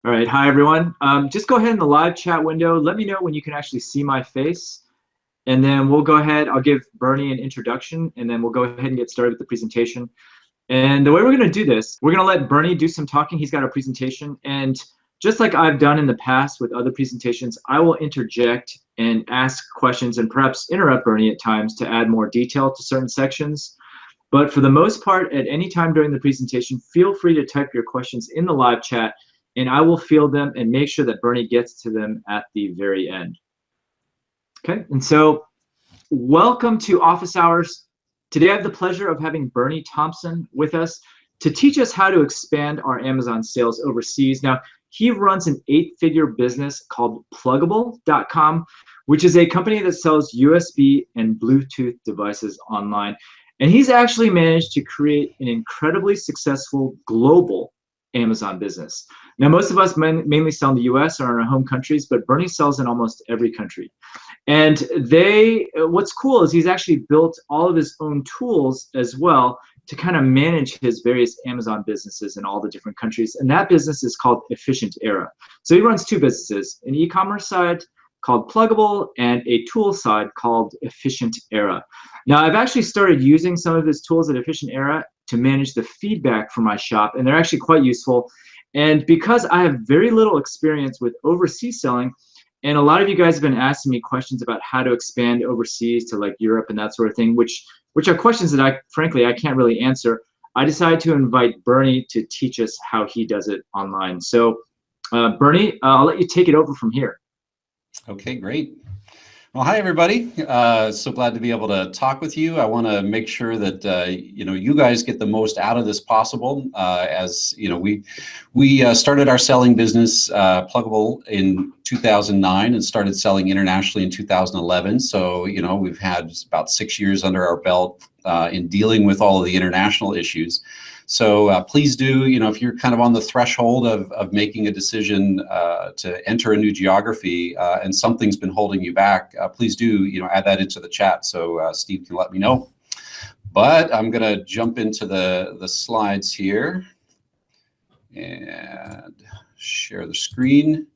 All right, hi everyone. Just go ahead in the live chat window. Let me know when you can actually see my face, and then we'll go ahead. I'll give Bernie an introduction, and then we'll go ahead and get started with the presentation. And the way we're going to do this, we're going to let Bernie do some talking. He's got a presentation, and just like I've done in the past with other presentations, I will interject and ask questions and perhaps interrupt Bernie at times to add more detail to certain sections. But for the most part, at any time during the presentation, feel free to type your questions in the live chat, and I will field them and make sure that Bernie gets to them at the very end. Okay, and so welcome to Office Hours. Today I have the pleasure of having Bernie Thompson with us to teach us how to expand our Amazon sales overseas. Now, he runs an 8-figure business called Pluggable.com, which is a company that sells USB and Bluetooth devices online. And he's actually managed to create an incredibly successful global Amazon business. Now, most of us mainly sell in the US or in our home countries, but Bernie sells in almost every country. And what's cool is he's actually built all of his own tools as well to kind of manage his various Amazon businesses in all the different countries. And that business is called Efficient Era. So he runs two businesses, an e-commerce side called Pluggable and a tool side called Efficient Era. Now, I've actually started using some of his tools at Efficient Era to manage the feedback for my shop, and they're actually quite useful. And because I have very little experience with overseas selling, and a lot of you guys have been asking me questions about how to expand overseas to like Europe and that sort of thing, which are questions that frankly, I can't really answer. I decided to invite Bernie to teach us how he does it online. So Bernie, I'll let you take it over from here. Okay, great. Well, hi everybody. So glad to be able to talk with you. I want to make sure that you guys get the most out of this possible. As you know, we started our selling business Pluggable in 2009 and started selling internationally in 2011. So we've had about 6 years under our belt in dealing with all of the international issues. So please do, if you're kind of on the threshold of making a decision to enter a new geography and something's been holding you back, please do, add that into the chat so Steve can let me know. But I'm going to jump into the slides here and share the screen.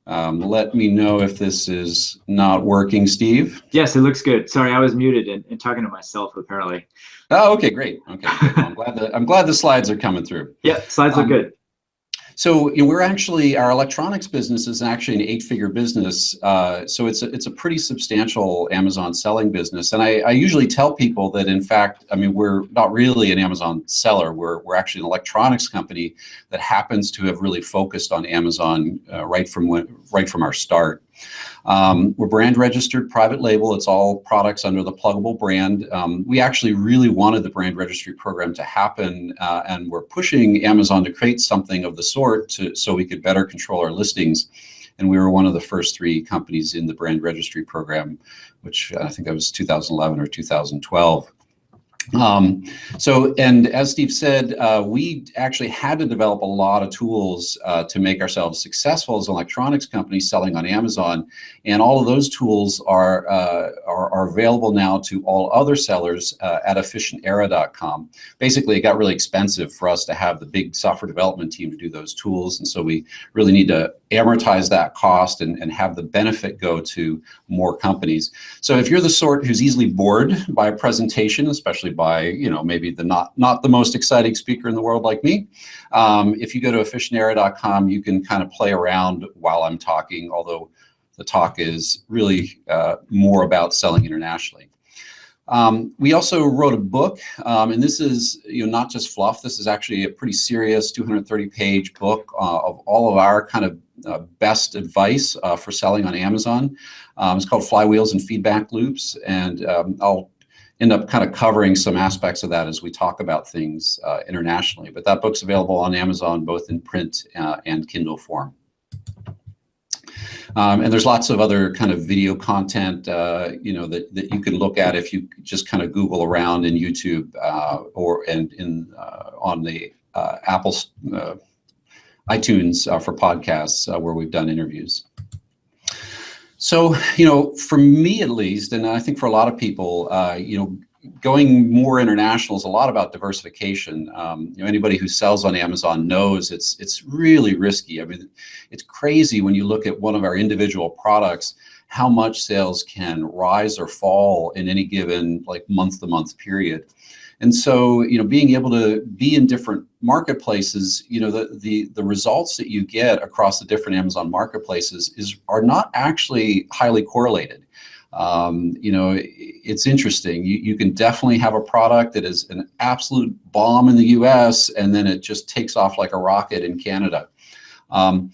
Let me know if this is not working, Steve. Yes, it looks good. Sorry, I was muted and talking to myself apparently. Oh, okay, great. Okay, good. Well, I'm glad the slides are coming through. Yeah, slides look good. So we're actually, our electronics business is actually an 8-figure business. So it's a pretty substantial Amazon selling business. And I usually tell people that, in fact, we're not really an Amazon seller. We're actually an electronics company that happens to have really focused on Amazon right from our start. We're brand registered, private label. It's all products under the Pluggable brand. We actually really wanted the brand registry program to happen, and we're pushing Amazon to create something of the sort so we could better control our listings. And we were one of the first 3 companies in the brand registry program, which I think that was 2011 or 2012. And as Steve said, we actually had to develop a lot of tools to make ourselves successful as an electronics company selling on Amazon, and all of those tools are available now to all other sellers at efficientera.com. Basically, it got really expensive for us to have the big software development team to do those tools, and so we really need to amortize that cost and have the benefit go to more companies. So if you're the sort who's easily bored by a presentation, especially by maybe the not the most exciting speaker in the world like me, if you go to efficientera.com, you can kind of play around while I'm talking, although the talk is really more about selling internationally. We also wrote a book, and this is not just fluff. This is actually a pretty serious 230-page book of all of our kind of best advice for selling on Amazon. It's called Flywheels and Feedback Loops, and I'll end up kind of covering some aspects of that as we talk about things internationally. But that book's available on Amazon, both in print and Kindle form. And there's lots of other kind of video content, that you can look at if you just kind of Google around in YouTube on the Apple iTunes for podcasts where we've done interviews. So, for me at least, and I think for a lot of people, going more international is a lot about diversification. Anybody who sells on Amazon knows it's really risky. I mean, it's crazy when you look at one of our individual products, how much sales can rise or fall in any given like month-to-month period. And so, being able to be in different marketplaces, the results that you get across the different Amazon marketplaces are not actually highly correlated. It's interesting. You can definitely have a product that is an absolute bomb in the US and then it just takes off like a rocket in Canada. And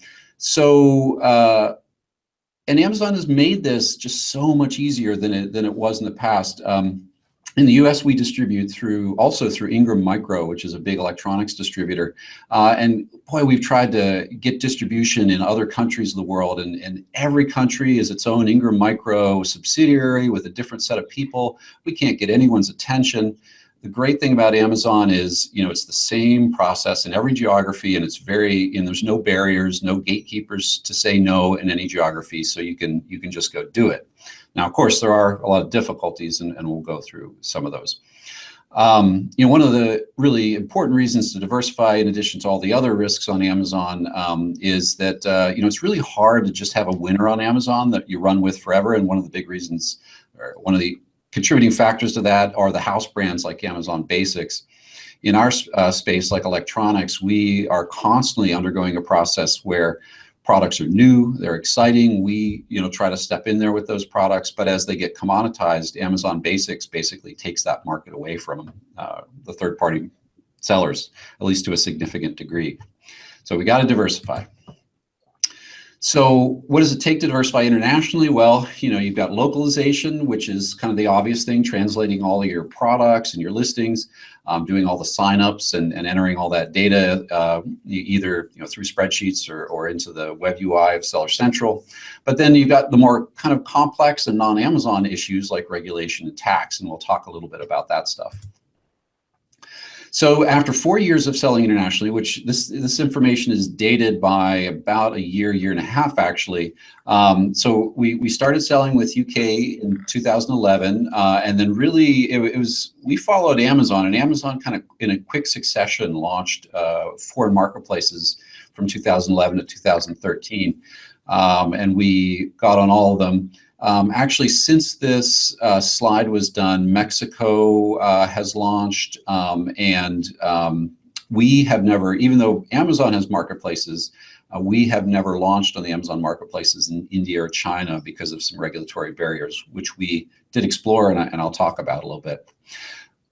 Amazon has made this just so much easier than it was in the past. In the US, we distribute also through Ingram Micro, which is a big electronics distributor. And boy, we've tried to get distribution in other countries of the world, and every country is its own Ingram Micro subsidiary with a different set of people. We can't get anyone's attention. The great thing about Amazon is, it's the same process in every geography, and there's no barriers, no gatekeepers to say no in any geography, so you can just go do it. Now, of course, there are a lot of difficulties, and we'll go through some of those. One of the really important reasons to diversify, in addition to all the other risks on Amazon, is that it's really hard to just have a winner on Amazon that you run with forever. And one of the big reasons, or one of the contributing factors to that, are the house brands like Amazon Basics. In our space, like electronics, we are constantly undergoing a process where products are new, they're exciting. We try to step in there with those products, but as they get commoditized, Amazon Basics basically takes that market away from the third-party sellers, at least to a significant degree. So we got to diversify. So what does it take to diversify internationally? Well, you've got localization, which is kind of the obvious thing, translating all of your products and your listings, doing all the signups and entering all that data either through spreadsheets or into the web UI of Seller Central. But then you've got the more kind of complex and non-Amazon issues like regulation and tax, and we'll talk a little bit about that stuff. So after 4 years of selling internationally, which this information is dated by about a year and a half, actually. So we started selling with UK in 2011, and then really we followed Amazon, and Amazon kind of in a quick succession launched foreign marketplaces from 2011 to 2013, and we got on all of them. Actually, since this slide was done, Mexico has launched, and we have never, even though Amazon has marketplaces, we have never launched on the Amazon marketplaces in India or China because of some regulatory barriers, which we did explore, and I'll talk about a little bit.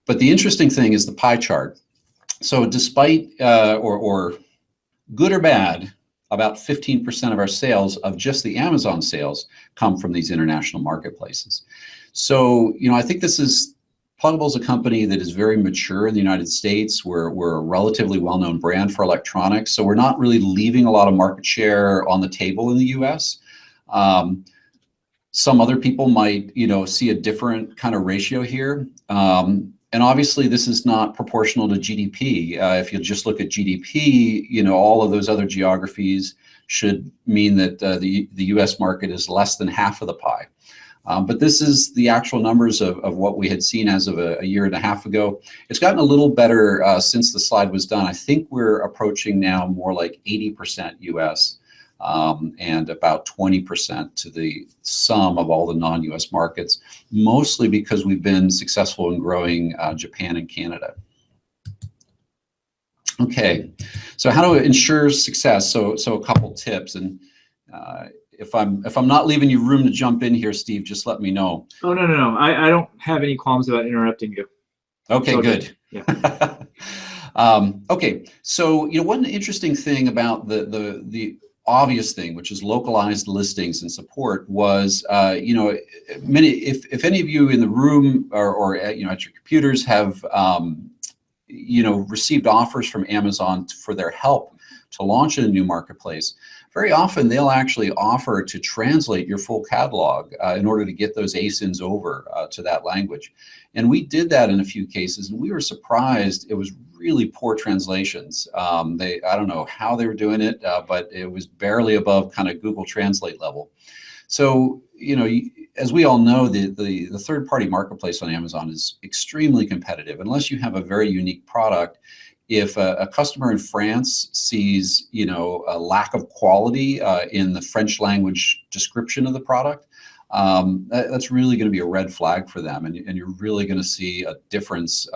But the interesting thing is the pie chart. So despite, or good or bad, about 15% of our sales of just the Amazon sales come from these international marketplaces. So, I think Pluggable is a company that is very mature in the United States. We're a relatively well-known brand for electronics, so we're not really leaving a lot of market share on the table in the US. Some other people might, see a different kind of ratio here. And obviously, this is not proportional to GDP. If you just look at GDP, all of those other geographies should mean that the US market is less than half of the pie. But this is the actual numbers of what we had seen as of a year and a half ago. It's gotten a little better since the slide was done. I think we're approaching now more like 80% US. And about 20% to the sum of all the non-US markets, mostly because we've been successful in growing Japan and Canada. Okay, so how to ensure success? So a couple tips, and if I'm not leaving you room to jump in here, Steve, just let me know. Oh, no. I don't have any qualms about interrupting you. Okay, so good. Yeah. Okay, so one interesting thing about the obvious thing, which is localized listings and support, was if any of you in the room or at your computers have received offers from Amazon for their help to launch in a new marketplace, very often they'll actually offer to translate your full catalog in order to get those ASINs over to that language. And we did that in a few cases, and we were surprised. It was really poor translations. I don't know how they were doing it, but it was barely above kind of Google Translate level. So, as we all know, the third-party marketplace on Amazon is extremely competitive. Unless you have a very unique product, if a customer in France sees, a lack of quality in the French language description of the product, that's really going to be a red flag for them, and you're really going to see a difference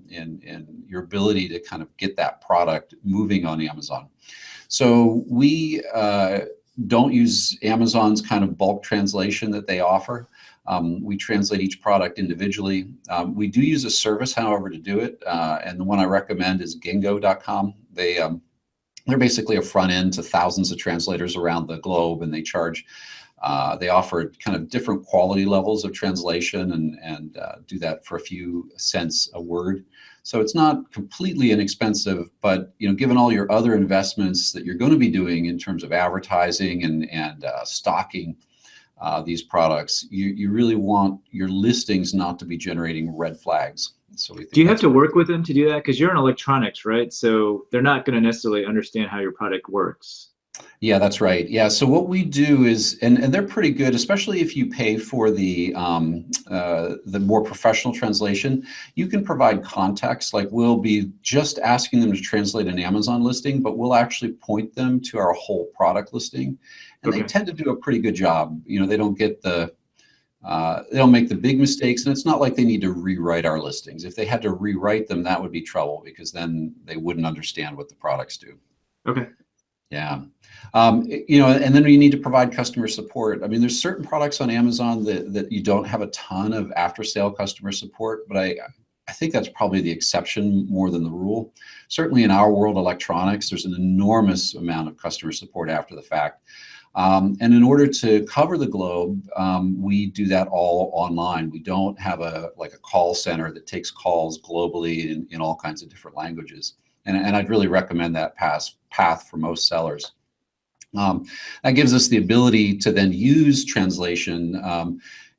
in your ability to kind of get that product moving on Amazon. So we don't use Amazon's kind of bulk translation that they offer. We translate each product individually. We do use a service, however, to do it, and the one I recommend is Gengo.com. They're basically a front end to thousands of translators around the globe, and they offer kind of different quality levels of translation and do that for a few cents a word. So it's not completely inexpensive, but given all your other investments that you're going to be doing in terms of advertising and stocking these products, you really want your listings not to be generating red flags. So we think do you have to work with them to do that? Because you're in electronics, right? So they're not going to necessarily understand how your product works. Yeah, that's right. Yeah, so what we do is, and they're pretty good, especially if you pay for the more professional translation. You can provide context, like we'll be just asking them to translate an Amazon listing, but we'll actually point them to our whole product listing, and Okay. they tend to do a pretty good job. They don't get they don't make the big mistakes, and it's not like they need to rewrite our listings. If they had to rewrite them, that would be trouble, because then they wouldn't understand what the products do. Okay. Yeah. And then you need to provide customer support. I mean, there's certain products on Amazon that you don't have a ton of after-sale customer support, but I think that's probably the exception more than the rule. Certainly in our world, electronics, there's an enormous amount of customer support after the fact. And in order to cover the globe, we do that all online. We don't have a call center that takes calls globally in all kinds of different languages. And I'd really recommend that path for most sellers. That gives us the ability to then use translation,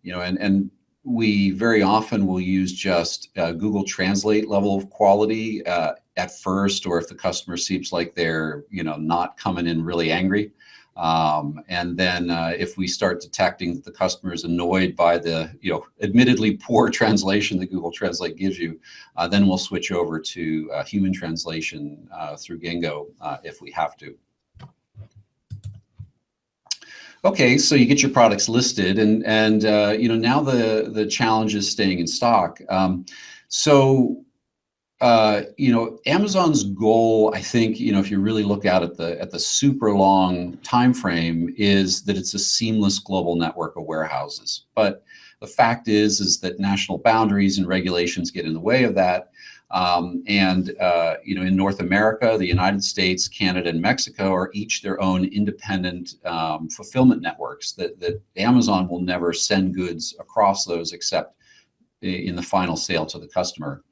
and we very often will use just Google Translate level of quality at first, or if the customer seems like they're not coming in really angry. And then if we start detecting that the customer is annoyed by the admittedly poor translation that Google Translate gives you, then we'll switch over to human translation through Gengo if we have to. Okay, so you get your products listed, and now the challenge is staying in stock. Amazon's goal, I think, if you really look out at the super long time frame, is that it's a seamless global network of warehouses. But the fact is that national boundaries and regulations get in the way of that. In North America, the United States, Canada, and Mexico are each their own independent fulfillment networks that Amazon will never send goods across those except in the final sale to the customer.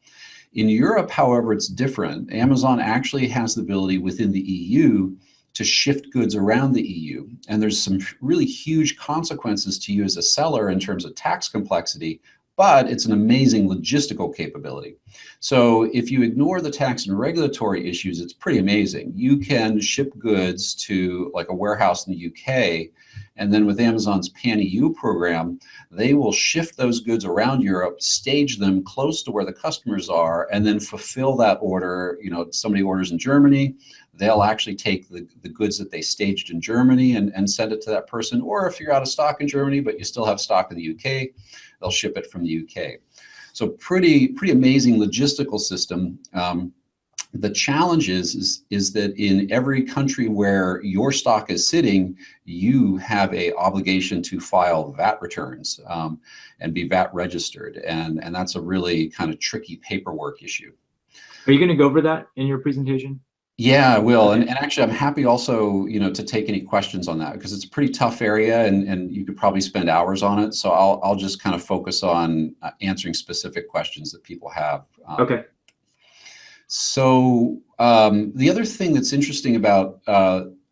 In Europe, however, it's different. Amazon actually has the ability within the EU to shift goods around the EU. And there's some really huge consequences to you as a seller in terms of tax complexity, but it's an amazing logistical capability. So if you ignore the tax and regulatory issues, it's pretty amazing. You can ship goods to like a warehouse in the UK, and then with Amazon's Pan-EU program, they will shift those goods around Europe, stage them close to where the customers are, and then fulfill that order. Somebody orders in Germany, they'll actually take the goods that they staged in Germany and send it to that person. Or if you're out of stock in Germany, but you still have stock in the UK, they'll ship it from the UK. So pretty amazing logistical system. The challenge is that in every country where your stock is sitting, you have an obligation to file VAT returns and be VAT registered. And that's a really kind of tricky paperwork issue. Are you going to go over that in your presentation? Yeah, I will. And actually, I'm happy also, to take any questions on that, because it's a pretty tough area and you could probably spend hours on it. So I'll just kind of focus on answering specific questions that people have. Okay. So the other thing that's interesting about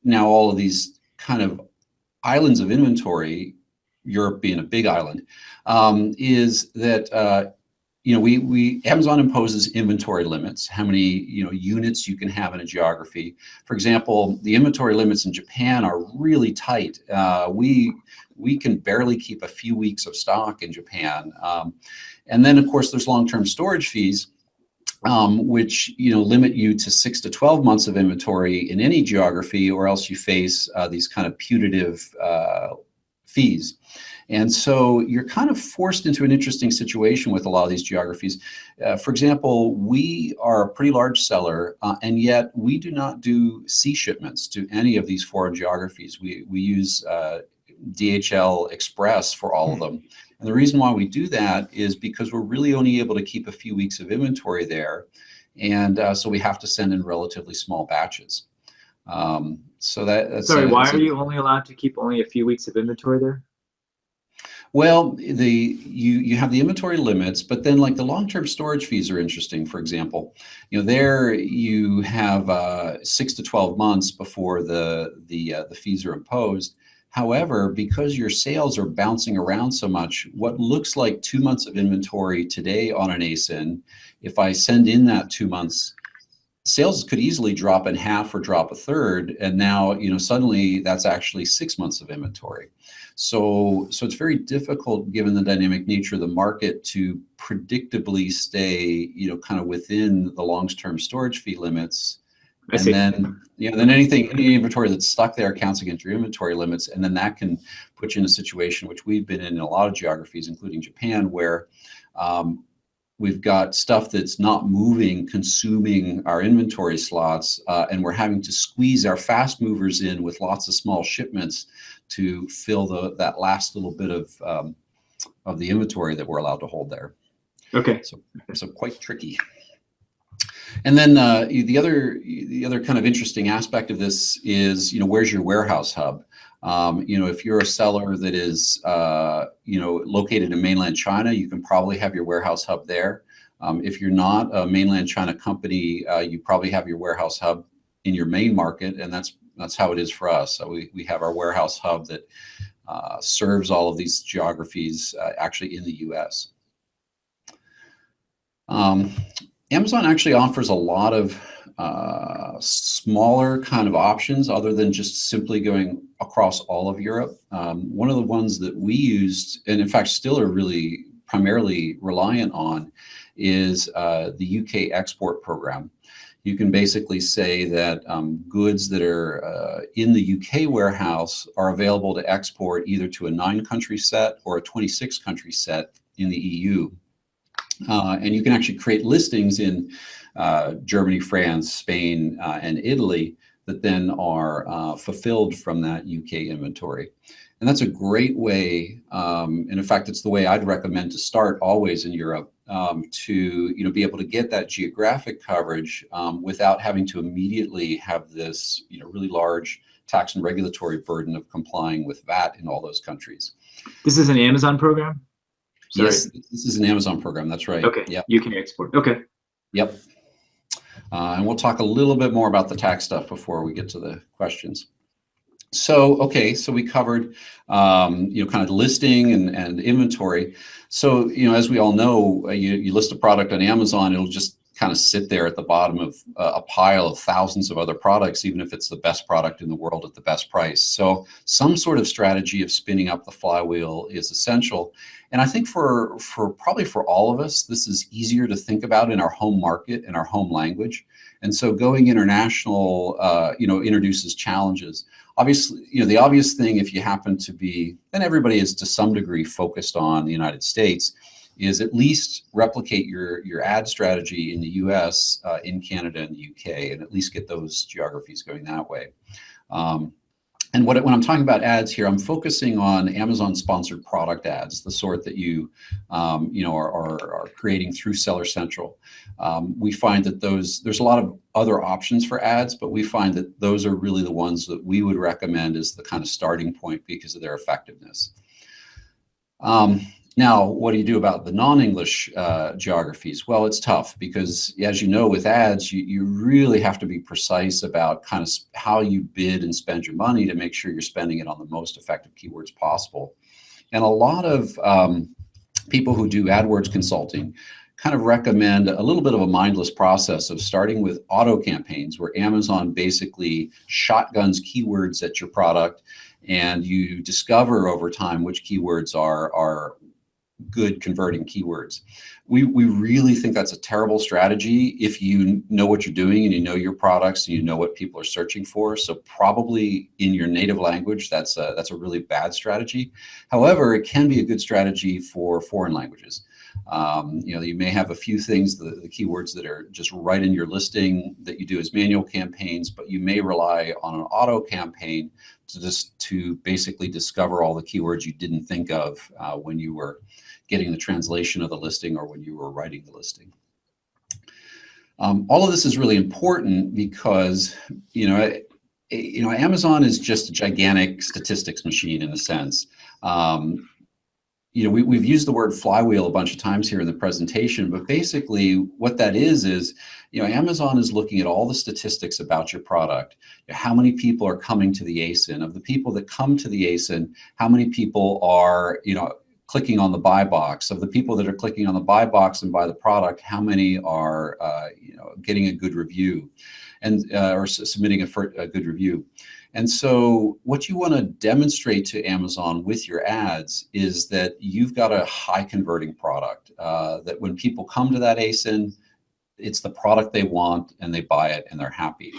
now all of these kind of islands of inventory, Europe being a big island, is that Amazon imposes inventory limits, how many units you can have in a geography. For example, the inventory limits in Japan are really tight. We can barely keep a few weeks of stock in Japan. And then of course there's long-term storage fees, which limit you to 6 to 12 months of inventory in any geography, or else you face these kind of putative fees. And so you're kind of forced into an interesting situation with a lot of these geographies. For example, we are a pretty large seller, and yet we do not do sea shipments to any of these foreign geographies. We use DHL Express for all of them. And the reason why we do that is because we're really only able to keep a few weeks of inventory there. And so we have to send in relatively small batches. So that's Sorry, why are you only allowed to keep only a few weeks of inventory there? Well, you have the inventory limits, but then like the long-term storage fees are interesting. For example, there you have 6 to 12 months before the fees are imposed. However, because your sales are bouncing around so much, what looks like 2 months of inventory today on an ASIN, if I send in that 2 months, sales could easily drop in half or drop a third, and now suddenly that's actually 6 months of inventory. So it's very difficult, given the dynamic nature of the market, to predictably stay kind of within the long-term storage fee limits. And then any inventory that's stuck there counts against your inventory limits, and then that can put you in a situation which we've been in a lot of geographies, including Japan, where we've got stuff that's not moving, consuming our inventory slots, and we're having to squeeze our fast movers in with lots of small shipments to fill that last little bit of the inventory that we're allowed to hold there. Okay. So quite tricky. And then the other kind of interesting aspect of this is, where's your warehouse hub? If you're a seller that is, located in mainland China, you can probably have your warehouse hub there. If you're not a mainland China company, you probably have your warehouse hub in your main market, and that's how it is for us. So we have our warehouse hub that serves all of these geographies actually in the US. Amazon actually offers a lot of smaller kind of options other than just simply going across all of Europe. One of the ones that we used, and in fact still are really primarily reliant on, is the UK export program. You can basically say that goods that are in the UK warehouse are available to export either to a 9-country set or a 26-country set in the EU. And you can actually create listings in Germany, France, Spain, and Italy that then are fulfilled from that UK inventory. And that's a great way, and in fact, it's the way I'd recommend to start always in Europe, to be able to get that geographic coverage without having to immediately have this really large tax and regulatory burden of complying with VAT in all those countries. This is an Amazon program? Sorry. Yes, this is an Amazon program. That's right. Okay. Yep. You can export. Okay. Yep. And we'll talk a little bit more about the tax stuff before we get to the questions. So, okay, so we covered, kind of listing and inventory. So, as we all know, you list a product on Amazon, it'll just kind of sit there at the bottom of a pile of thousands of other products, even if it's the best product in the world at the best price. So some sort of strategy of spinning up the flywheel is essential. And I think for probably for all of us, this is easier to think about in our home market, in our home language. And so going international, introduces challenges. Obviously, the obvious thing, if you happen to be, and everybody is to some degree focused on the United States, is at least replicate your ad strategy in the US, in Canada and the UK, and at least get those geographies going that way. And when I'm talking about ads here, I'm focusing on Amazon sponsored product ads, the sort that you are creating through Seller Central. We find that there's a lot of other options for ads, but we find that those are really the ones that we would recommend as the kind of starting point because of their effectiveness. Now, what do you do about the non-English geographies? Well, it's tough because, as you know, with ads, you really have to be precise about kind of how you bid and spend your money to make sure you're spending it on the most effective keywords possible. And a lot of people who do AdWords consulting kind of recommend a little bit of a mindless process of starting with auto campaigns, where Amazon basically shotguns keywords at your product, and you discover over time which keywords are good converting keywords. We really think that's a terrible strategy if you know what you're doing and you know your products and you know what people are searching for. So probably in your native language, that's a really bad strategy. However, it can be a good strategy for foreign languages. You may have a few things, the keywords that are just right in your listing that you do as manual campaigns, but you may rely on an auto campaign to basically discover all the keywords you didn't think of when you were getting the translation of the listing or when you were writing the listing. All of this is really important because, Amazon is just a gigantic statistics machine in a sense. We've used the word flywheel a bunch of times here in the presentation, but basically what that is, Amazon is looking at all the statistics about your product. How many people are coming to the ASIN? Of the people that come to the ASIN, how many people are, clicking on the buy box? Of the people that are clicking on the buy box and buy the product, how many are, getting a good review and or submitting a good review? And so what you want to demonstrate to Amazon with your ads is that you've got a high converting product, that when people come to that ASIN, it's the product they want and they buy it and they're happy.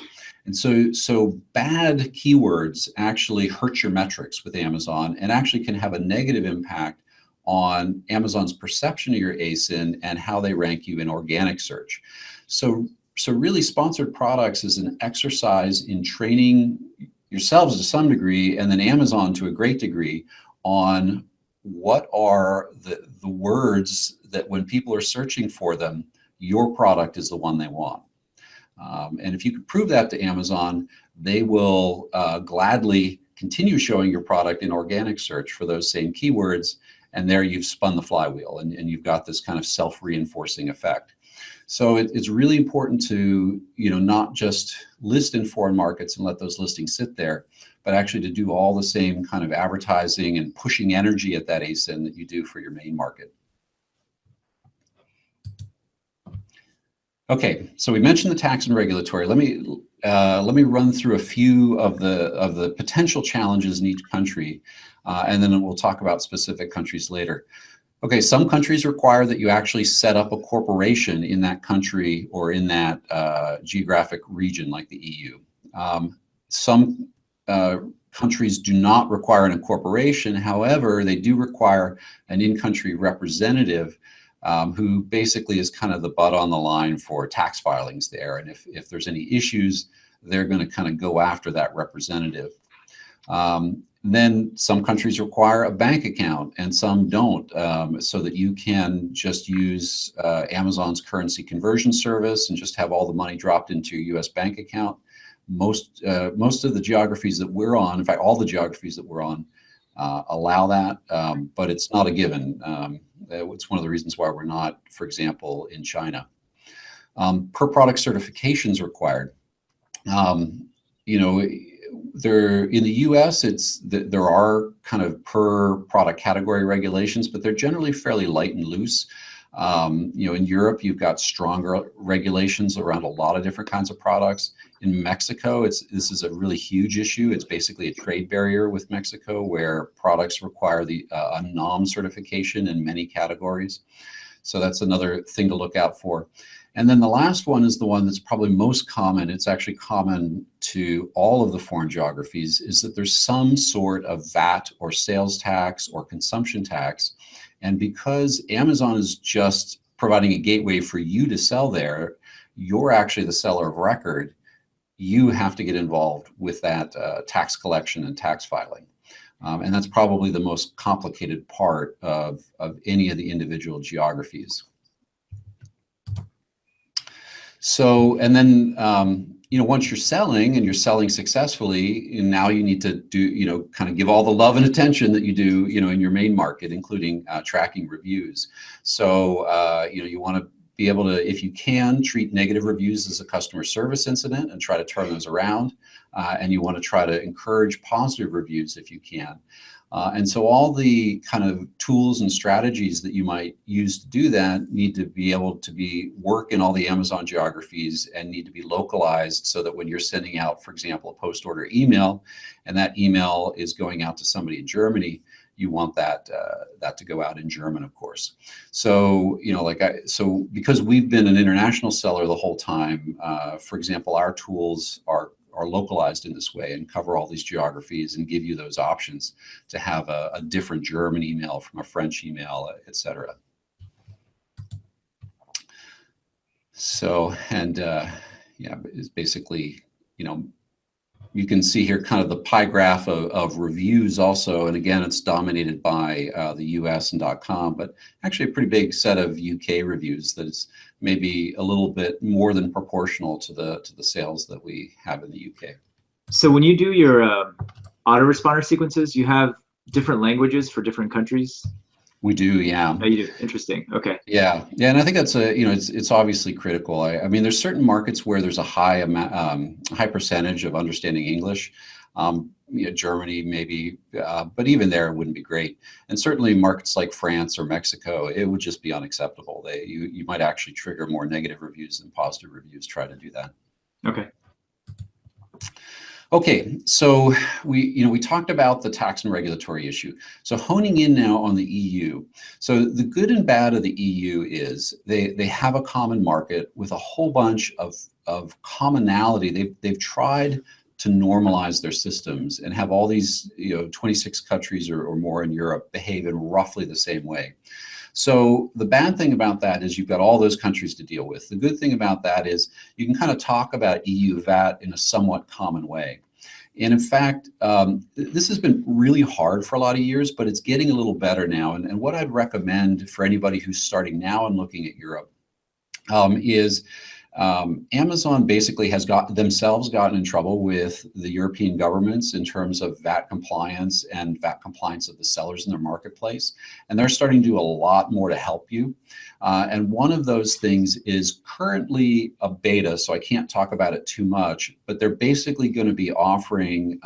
And so bad keywords actually hurt your metrics with Amazon and actually can have a negative impact on Amazon's perception of your ASIN and how they rank you in organic search. So really, sponsored products is an exercise in training yourselves to some degree, and then Amazon to a great degree, on what are the words that when people are searching for them, your product is the one they want. And if you can prove that to Amazon, they will gladly continue showing your product in organic search for those same keywords. And there you've spun the flywheel and you've got this kind of self-reinforcing effect. So it's really important to, not just list in foreign markets and let those listings sit there, but actually to do all the same kind of advertising and pushing energy at that ASIN that you do for your main market. Okay, so we mentioned the tax and regulatory. Let me run through a few of the potential challenges in each country, and then we'll talk about specific countries later. Okay, some countries require that you actually set up a corporation in that country or in that geographic region, like the EU. Some countries do not require an incorporation. However, they do require an in-country representative who basically is kind of the butt on the line for tax filings there. And if there's any issues, they're going to kind of go after that representative. Then some countries require a bank account and some don't, so that you can just use Amazon's currency conversion service and just have all the money dropped into your US bank account. Most of the geographies that we're on, in fact, all the geographies that we're on, allow that, but it's not a given. It's one of the reasons why we're not, for example, in China. Per product certifications required. There in the US, there are kind of per product category regulations, but they're generally fairly light and loose. In Europe, you've got stronger regulations around a lot of different kinds of products. In Mexico, this is a really huge issue. It's basically a trade barrier with Mexico, where products require a NOM certification in many categories. So that's another thing to look out for. And then the last one is the one that's probably most common. It's actually common to all of the foreign geographies, is that there's some sort of VAT or sales tax or consumption tax. And because Amazon is just providing a gateway for you to sell there, you're actually the seller of record. You have to get involved with that tax collection and tax filing. And that's probably the most complicated part of any of the individual geographies. So, and then once you're selling and you're selling successfully, and now you need to do, kind of give all the love and attention that you do, in your main market, including tracking reviews. So, you want to be able to, if you can, treat negative reviews as a customer service incident and try to turn those around. And you want to try to encourage positive reviews if you can. And so all the kind of tools and strategies that you might use to do that need to be able to work in all the Amazon geographies and need to be localized so that when you're sending out, for example, a post-order email, and that email is going out to somebody in Germany, you want that to go out in German, of course. So, so because we've been an international seller the whole time, for example, our tools are localized in this way and cover all these geographies and give you those options to have a different German email from a French email, etc. So, and yeah, it's basically, you can see here kind of the pie graph of reviews also. And again, it's dominated by the US and .com, but actually a pretty big set of UK reviews that is maybe a little bit more than proportional to the sales that we have in the UK. So when you do your autoresponder sequences, you have different languages for different countries? We do, yeah. Oh, you do. Interesting. Okay. Yeah, and I think that's it's obviously critical. I mean, there's certain markets where there's a high percentage of understanding English. Germany maybe, but even there it wouldn't be great. And certainly markets like France or Mexico, it would just be unacceptable. You might actually trigger more negative reviews than positive reviews. Try to do that. Okay. Okay, so we talked about the tax and regulatory issue. So honing in now on the EU. So the good and bad of the EU is they have a common market with a whole bunch of commonality. They've tried to normalize their systems and have all these 26 countries or more in Europe behave in roughly the same way. So the bad thing about that is you've got all those countries to deal with. The good thing about that is you can kind of talk about EU VAT in a somewhat common way. And in fact, this has been really hard for a lot of years, but it's getting a little better now. And what I'd recommend for anybody who's starting now and looking at Europe is Amazon basically has gotten in trouble with the European governments in terms of VAT compliance and VAT compliance of the sellers in their marketplace. And they're starting to do a lot more to help you. And one of those things is currently a beta, so I can't talk about it too much, but they're basically going to be offering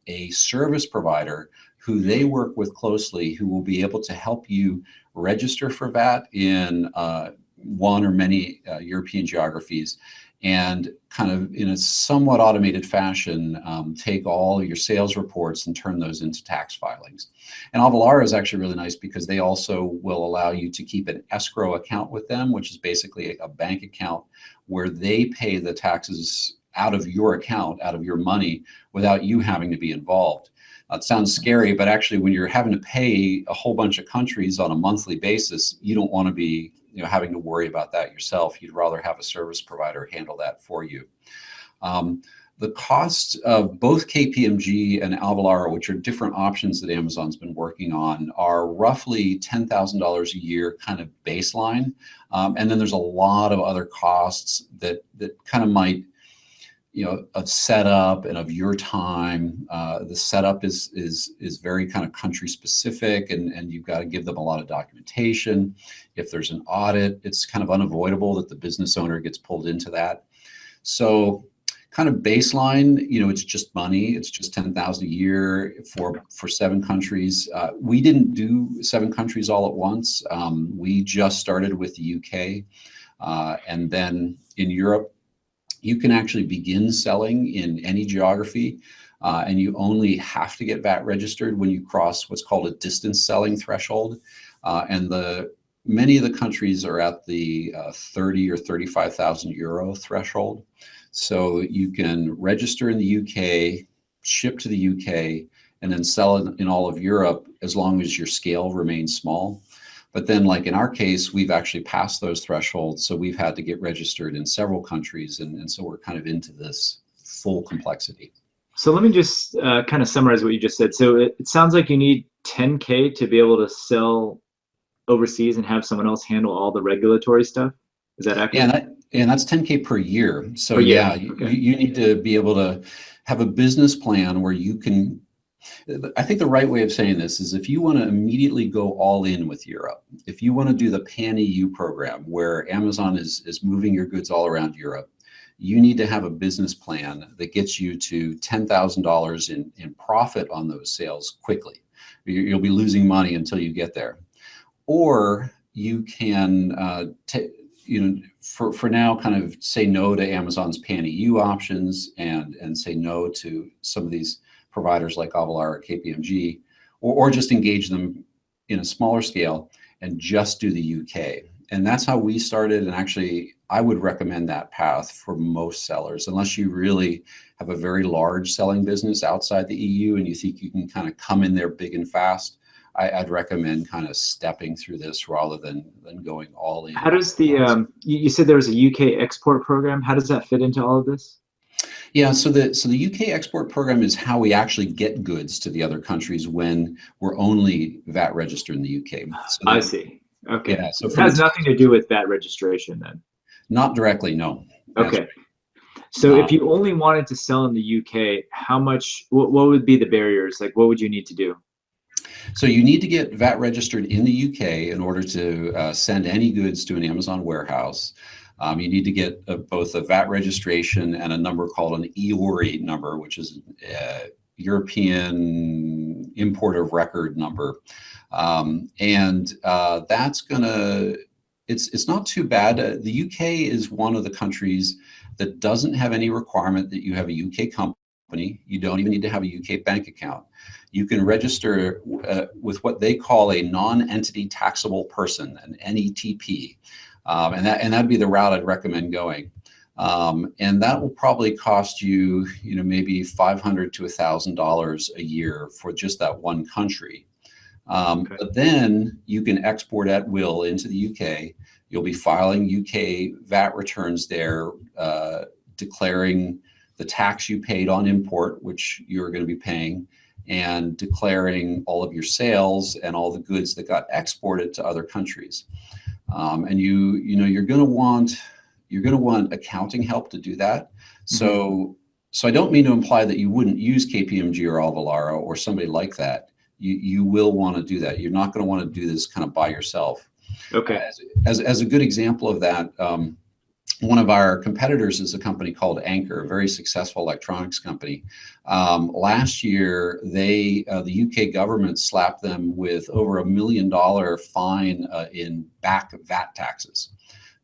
a service provider who they work with closely, who will be able to help you register for VAT in one or many European geographies, and kind of in a somewhat automated fashion, take all your sales reports and turn those into tax filings. And Avalara is actually really nice because they also will allow you to keep an escrow account with them, which is basically a bank account where they pay the taxes out of your account, out of your money, without you having to be involved. It sounds scary, but actually when you're having to pay a whole bunch of countries on a monthly basis, you don't want to be having to worry about that yourself. You'd rather have a service provider handle that for you. The costs of both KPMG and Avalara, which are different options that Amazon's been working on, are roughly $10,000 a year kind of baseline. And then there's a lot of other costs that kind of might, of setup and of your time. The setup is very kind of country specific, and you've got to give them a lot of documentation. If there's an audit, it's kind of unavoidable that the business owner gets pulled into that. So kind of baseline, it's just money. It's just $10,000 a year for 7 countries. We didn't do 7 countries all at once. We just started with the UK, and then in Europe, you can actually begin selling in any geography, and you only have to get VAT registered when you cross what's called a distance selling threshold. And many of the countries are at the 30 or 35,000 euro threshold. So you can register in the UK, ship to the UK, and then sell it in all of Europe as long as your scale remains small. But then, like in our case, we've actually passed those thresholds, so we've had to get registered in several countries, and so we're kind of into this full complexity. So let me just kind of summarize what you just said. So it sounds like you need 10K to be able to sell overseas and have someone else handle all the regulatory stuff. Is that accurate? And that's 10K per year. So Per year. yeah, Okay. you need to be able to have a business plan where you can, I think the right way of saying this is if you want to immediately go all in with Europe, if you want to do the Pan-EU program where Amazon is moving your goods all around Europe, you need to have a business plan that gets you to $10,000 in profit on those sales quickly. You'll be losing money until you get there. Or you can, for now, kind of say no to Amazon's Pan-EU options and say no to some of these providers like Avalara or KPMG, or just engage them in a smaller scale and just do the UK. And that's how we started. And actually, I would recommend that path for most sellers, unless you really have a very large selling business outside the EU and you think you can kind of come in there big and fast. I'd recommend kind of stepping through this rather than going all in. How does the you said there was a UK export program? How does that fit into all of this? Yeah, so the UK export program is how we actually get goods to the other countries when we're only VAT registered in the UK. So I see. Okay. Yeah, so it has nothing to do with VAT registration then. Not directly, no. Okay. So if you only wanted to sell in the UK, how much? What would be the barriers? Like, what would you need to do? So you need to get VAT registered in the UK in order to send any goods to an Amazon warehouse. You need to get both a VAT registration and a number called an EORI number, which is a European Import of Record number. That's gonna, it's not too bad. The UK is one of the countries that doesn't have any requirement that you have a UK company. You don't even need to have a UK bank account. You can register with what they call a non-entity taxable person, an NETP. And that'd be the route I'd recommend going. And that will probably cost you, maybe $500 to $1,000 a year for just that one country. Okay. But then you can export at will into the UK. You'll be filing UK VAT returns there, declaring the tax you paid on import, which you're going to be paying, and declaring all of your sales and all the goods that got exported to other countries. And you're going to want accounting help to do that. So I don't mean to imply that you wouldn't use KPMG or Avalara or somebody like that. You will want to do that. You're not going to want to do this kind of by yourself. Okay. As a good example of that, one of our competitors is a company called Anchor, a very successful electronics company. Last year, the UK government slapped them with over $1 million fine in back VAT taxes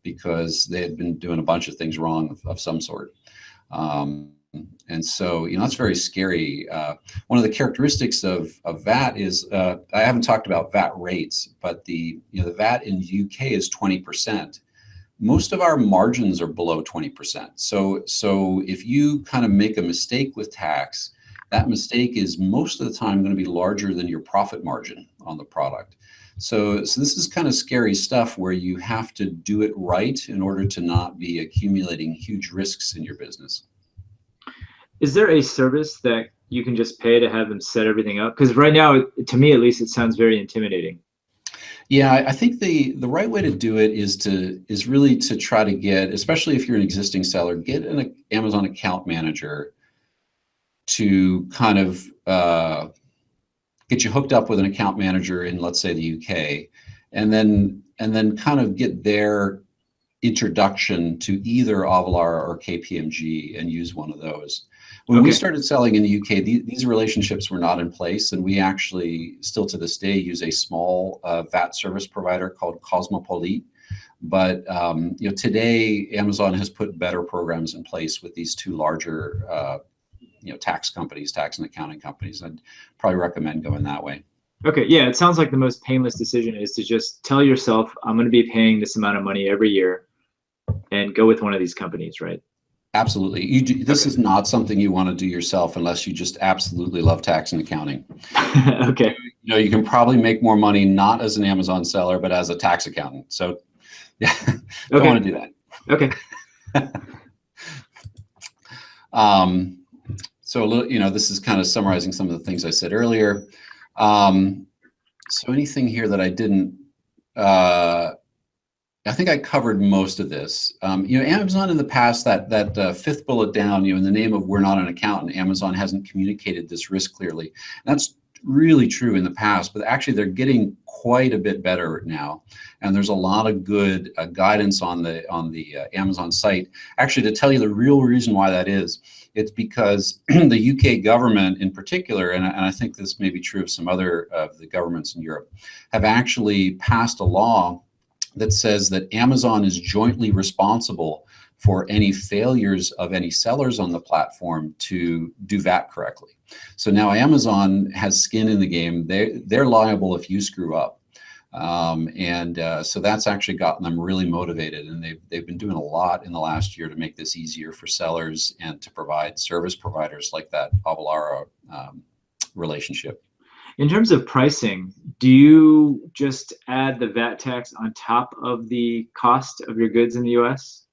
because they had been doing a bunch of things wrong of some sort. And so, that's very scary. One of the characteristics of VAT is, I haven't talked about VAT rates, but the VAT in the UK is 20%. Most of our margins are below 20%. So if you kind of make a mistake with tax, that mistake is most of the time going to be larger than your profit margin on the product. So this is kind of scary stuff where you have to do it right in order to not be accumulating huge risks in your business. Is there a service that you can just pay to have them set everything up? Because right now, to me at least, it sounds very intimidating. Yeah, I think the right way to do it is really to try to get, especially if you're an existing seller, get an Amazon account manager to kind of get you hooked up with an account manager in, let's say, the UK, and then kind of get their introduction to either Avalara or KPMG and use one of those. When we started selling in the UK, these relationships were not in place, and we actually still to this day use a small VAT service provider called Cosmopolite. But today Amazon has put better programs in place with these two larger tax companies, tax and accounting companies. I'd probably recommend going that way. Okay, yeah, it sounds like the most painless decision is to just tell yourself, I'm going to be paying this amount of money every year, and go with one of these companies, right? Absolutely. This is not something you want to do yourself unless you just absolutely love tax and accounting. Okay. You can probably make more money not as an Amazon seller, but as a tax accountant. So yeah, don't want to do that. Okay. So, this is kind of summarizing some of the things I said earlier. So anything here that I didn't I think I covered most of this. Amazon in the past, that fifth bullet down, in the name of we're not an accountant, Amazon hasn't communicated this risk clearly. And that's really true in the past, but actually they're getting quite a bit better now. And there's a lot of good guidance on the Amazon site. Actually, to tell you the real reason why that is, it's because the UK government in particular, and I think this may be true of some other of the governments in Europe, have actually passed a law that says that Amazon is jointly responsible for any failures of any sellers on the platform to do VAT correctly. So now Amazon has skin in the game. They're liable if you screw up. So that's actually gotten them really motivated, and they've been doing a lot in the last year to make this easier for sellers and to provide service providers like that Avalara relationship. In terms of pricing, do you just add the VAT tax on top of the cost of your goods in the US?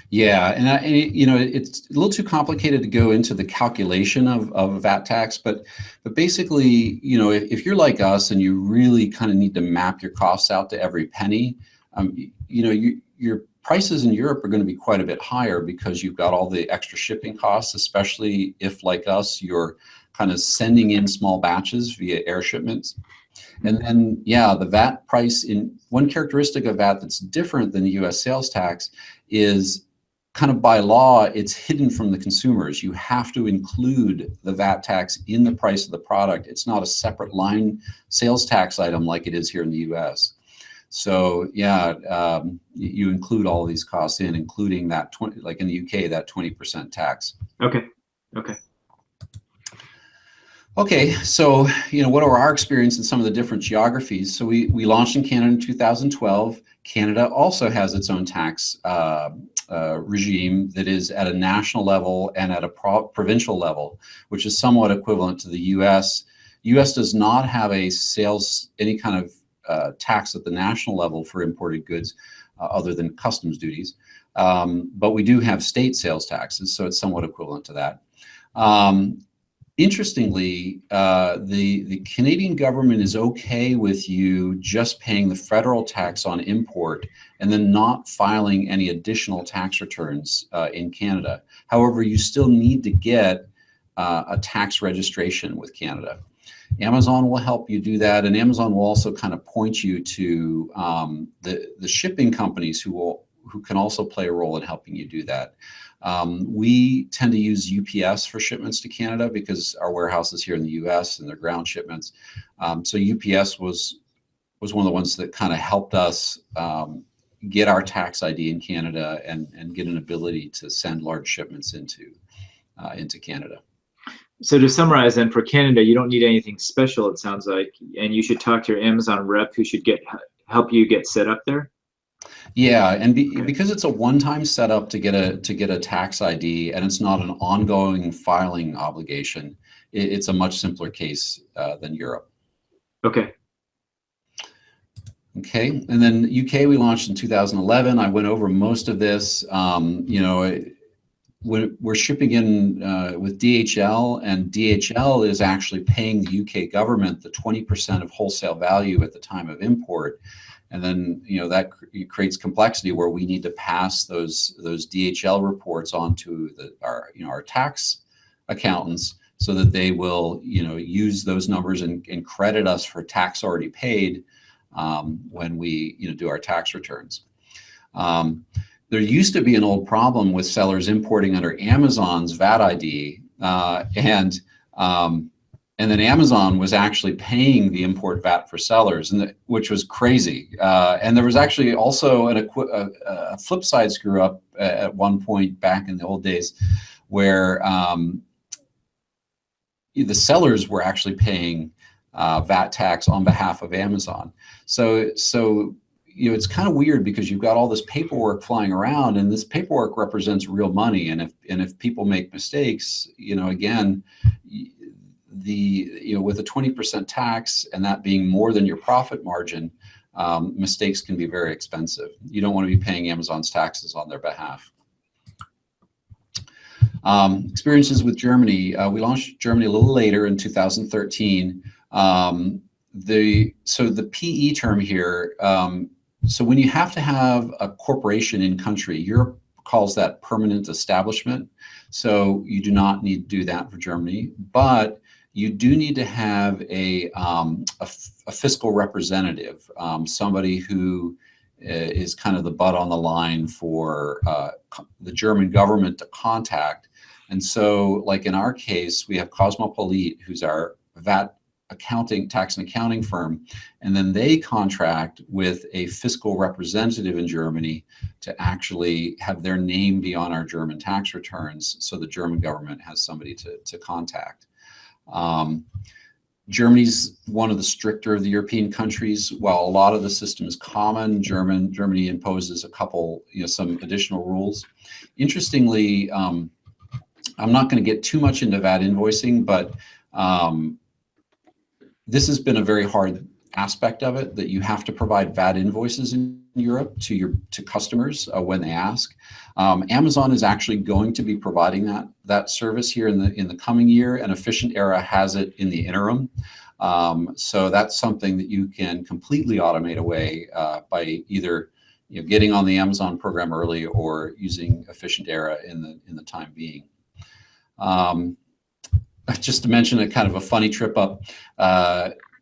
Yeah, and it's a little too complicated to go into the calculation of a VAT tax, but basically, if you're like us and you really kind of need to map your costs out to every penny, your prices in Europe are going to be quite a bit higher because you've got all the extra shipping costs, especially if, like us, you're kind of sending in small batches via air shipments. And then, yeah, the VAT price, in one characteristic of VAT that's different than the US sales tax is kind of by law, it's hidden from the consumers. You have to include the VAT tax in the price of the product. It's not a separate line sales tax item like it is here in the US. So yeah, you include all of these costs in, including that like in the UK, that 20% tax. Okay. Okay. Okay, so what are our experience in some of the different geographies? So we launched in Canada in 2012. Canada also has its own tax regime that is at a national level and at a provincial level, which is somewhat equivalent to the US. US does not have any kind of tax at the national level for imported goods other than customs duties. But we do have state sales taxes, so it's somewhat equivalent to that. Interestingly, the Canadian government is okay with you just paying the federal tax on import and then not filing any additional tax returns in Canada. However, you still need to get a tax registration with Canada. Amazon will help you do that, and Amazon will also kind of point you to the shipping companies who can also play a role in helping you do that. We tend to use UPS for shipments to Canada because our warehouse is here in the US and they're ground shipments. So UPS was one of the ones that kind of helped us get our tax ID in Canada and get an ability to send large shipments into Canada. So to summarize then, for Canada, you don't need anything special, it sounds like, and you should talk to your Amazon rep who should help you get set up there. Yeah, and because it's a one-time setup to get a tax ID, and it's not an ongoing filing obligation, it's a much simpler case than Europe. Okay. Okay, and then UK we launched in 2011. I went over most of this. When we're shipping in with DHL, and DHL is actually paying the UK government the 20% of wholesale value at the time of import. And then, that creates complexity where we need to pass those DHL reports on to our tax accountants so that they will, use those numbers and credit us for tax already paid when we, do our tax returns. There used to be an old problem with sellers importing under Amazon's VAT ID, and then Amazon was actually paying the import VAT for sellers, which was crazy. And there was actually also a flip side screw up at one point back in the old days, where the sellers were actually paying VAT tax on behalf of Amazon. So it's kind of weird because you've got all this paperwork flying around, and this paperwork represents real money. And if people make mistakes, again, with a 20% tax and that being more than your profit margin, mistakes can be very expensive. You don't want to be paying Amazon's taxes on their behalf. Experiences with Germany. We launched Germany a little later in 2013. So the PE term here, so when you have to have a corporation in country, Europe calls that permanent establishment. So you do not need to do that for Germany, but you do need to have a fiscal representative, somebody who is kind of the butt on the line for the German government to contact. And so, like in our case, we have Cosmopolite, who's our VAT tax and accounting firm, and then they contract with a fiscal representative in Germany to actually have their name be on our German tax returns, so the German government has somebody to contact. Germany's one of the stricter of the European countries. While a lot of the system is common, Germany imposes a couple, some additional rules. Interestingly, I'm not going to get too much into VAT invoicing, but this has been a very hard aspect of it, that you have to provide VAT invoices in Europe to customers when they ask. Amazon is actually going to be providing that service here in the coming year, and Efficient Era has it in the interim. So that's something that you can completely automate away by either getting on the Amazon program early or using Efficient Era in the time being. Just to mention a kind of a funny trip up.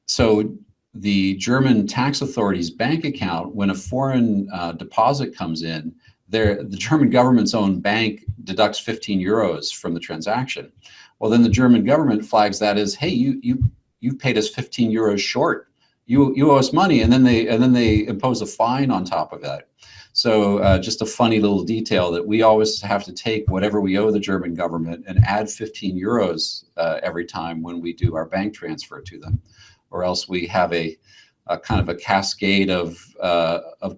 So the German tax authority's bank account, when a foreign deposit comes in, the German government's own bank deducts 15 euros from the transaction. Well, then the German government flags that as, hey, you paid us 15 euros short. You owe us money, and then they impose a fine on top of that. So just a funny little detail that we always have to take whatever we owe the German government and add 15 euros every time when we do our bank transfer to them, or else we have a kind of a cascade of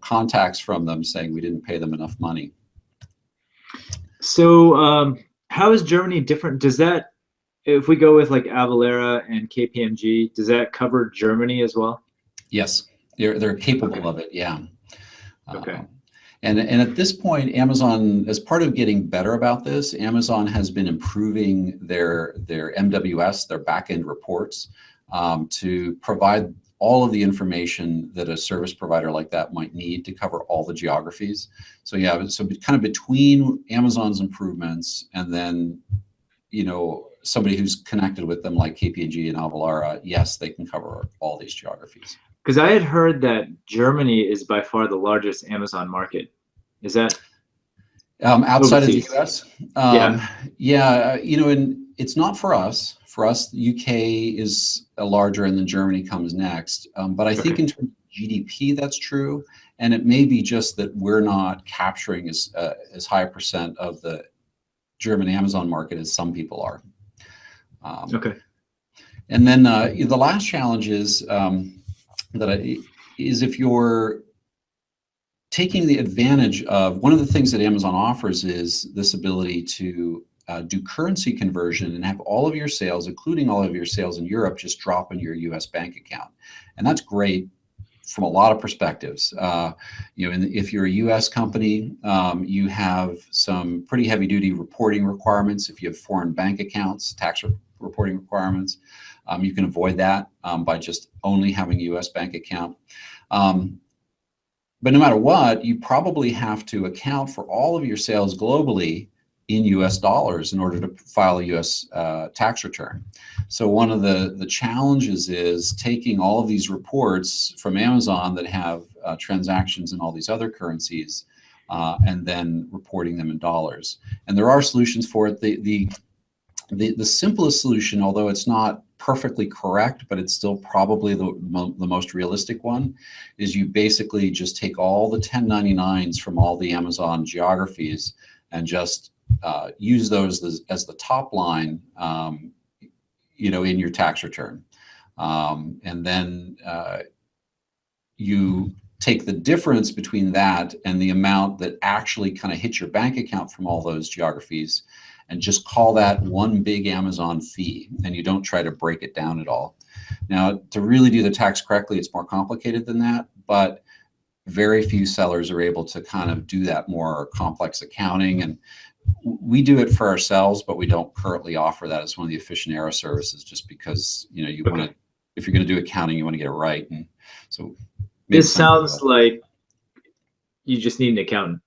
contacts from them saying we didn't pay them enough money. So how is Germany different? Does that, if we go with like Avalara and KPMG, does that cover Germany as well? Yes, they're capable of it. Yeah. Okay. And at this point, Amazon, as part of getting better about this, Amazon has been improving their MWS, their backend reports, to provide all of the information that a service provider like that might need to cover all the geographies. So yeah, so kind of between Amazon's improvements and then, somebody who's connected with them like KPMG and Avalara, yes, they can cover all these geographies. Because I had heard that Germany is by far the largest Amazon market. Is that outside overseas? of the US? Yeah, and it's not for us. For us, the UK is larger, and then Germany comes next. But I think in terms of GDP, that's true. And it may be just that we're not capturing as high a percent of the German Amazon market as some people are. Okay. And then the last challenge is is if you're taking the advantage of, one of the things that Amazon offers is this ability to do currency conversion and have all of your sales, including all of your sales in Europe, just drop in your US bank account. And that's great from a lot of perspectives. If you're a US company, you have some pretty heavy duty reporting requirements. If you have foreign bank accounts, tax reporting requirements, you can avoid that by just only having a US bank account. But no matter what, you probably have to account for all of your sales globally in US dollars in order to file a US tax return. So one of the challenges is taking all of these reports from Amazon that have transactions in all these other currencies and then reporting them in dollars. And there are solutions for it. The simplest solution, although it's not perfectly correct, but it's still probably the most realistic one, is you basically just take all the 1099s from all the Amazon geographies and just use those as the top line, in your tax return. And then you take the difference between that and the amount that actually kind of hits your bank account from all those geographies, and just call that one big Amazon fee, and you don't try to break it down at all. Now, to really do the tax correctly, it's more complicated than that, but very few sellers are able to kind of do that more complex accounting. And we do it for ourselves, but we don't currently offer that as one of the Efficient Era services, just because want to, if you're going to do accounting, you want to get it right. And so this sounds like You just need an accountant.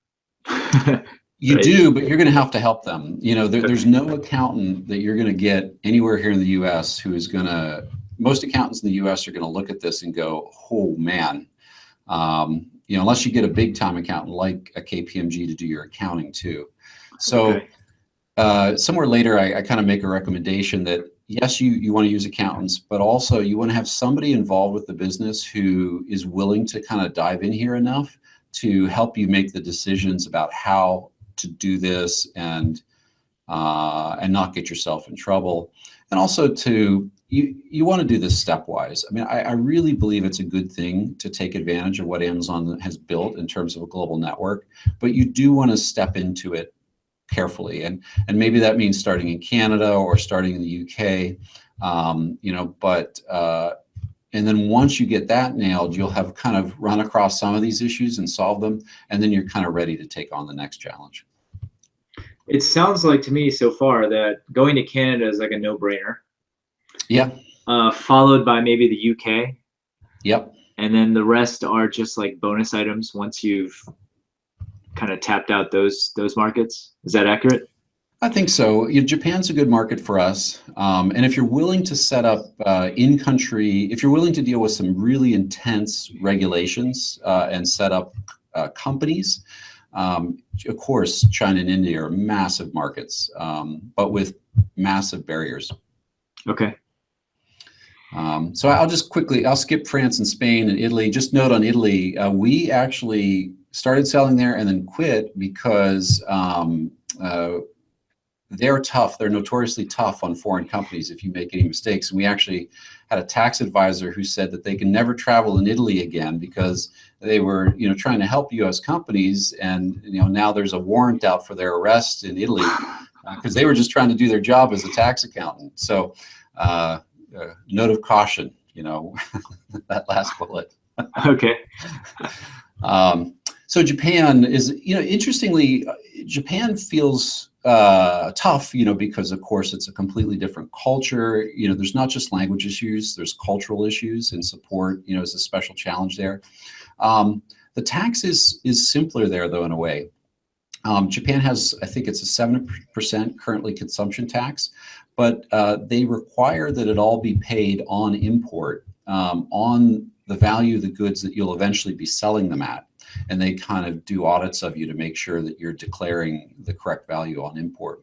You Right. do, but you're going to have to help them. You know, there's Okay. no accountant that you're going to get anywhere here in the U.S. who is going to. Most accountants in the U.S. are going to look at this and go, "Oh man," you know, unless you get a big time accountant like a KPMG to do your accounting too. So Okay. somewhere later, I kind of make a recommendation that yes, you want to use accountants, but also you want to have somebody involved with the business who is willing to kind of dive in here enough to help you make the decisions about how to do this and not get yourself in trouble, and also to you want to do this stepwise. I mean, I really believe it's a good thing to take advantage of what Amazon has built in terms of a global network, but you do want to step into it carefully, and maybe that means starting in Canada or starting in the UK, you know, but and then once you get that nailed, you'll have kind of run across some of these issues and solve them, and then you're kind of ready to take on the next challenge. It sounds like to me so far that going to Canada is like a no-brainer, Yeah. followed by maybe the UK, Yep. and then the rest are just like bonus items once you've kind of tapped out those markets. Is that accurate? I think so. Japan's a good market for us. And if you're willing to set up in-country, if you're willing to deal with some really intense regulations and set up companies, of course, China and India are massive markets, but with massive barriers. Okay. So I'll just quickly, I'll skip France and Spain and Italy. Just note on Italy, we actually started selling there and then quit because they're tough. They're notoriously tough on foreign companies if you make any mistakes. And we actually had a tax advisor who said that they can never travel in Italy again because they were, you know, trying to help U.S. companies, and you know now there's a warrant out for their arrest in Italy because they were just trying to do their job as a tax accountant. So, note of caution, you know, that last bullet. Okay. So Japan is, you know, interestingly, Japan feels tough, you know, because of course it's a completely different culture. You know, there's not just language issues, there's cultural issues, and support, you know, is a special challenge there. The tax is simpler there though, in a way. Japan has, I think it's a 7% currently consumption tax, but they require that it all be paid on import, on the value of the goods that you'll eventually be selling them at. And they kind of do audits of you to make sure that you're declaring the correct value on import.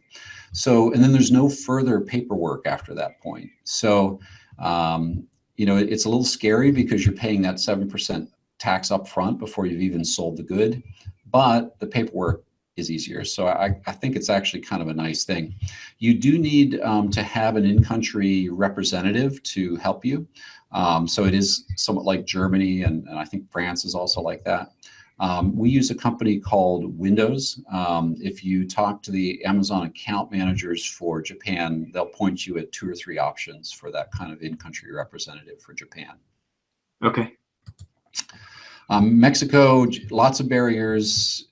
So, and then there's no further paperwork after that point. So, you know, it's a little scary because you're paying that 7% tax up front before you've even sold the good, but the paperwork is easier. So I think it's actually kind of a nice thing. You do need to have an in-country representative to help you. So it is somewhat like Germany, and I think France is also like that. We use a company called Windows. If you talk to the Amazon account managers for Japan, they'll point you at 2 or 3 options for that kind of in-country representative for Japan. Okay. Mexico, lots of barriers.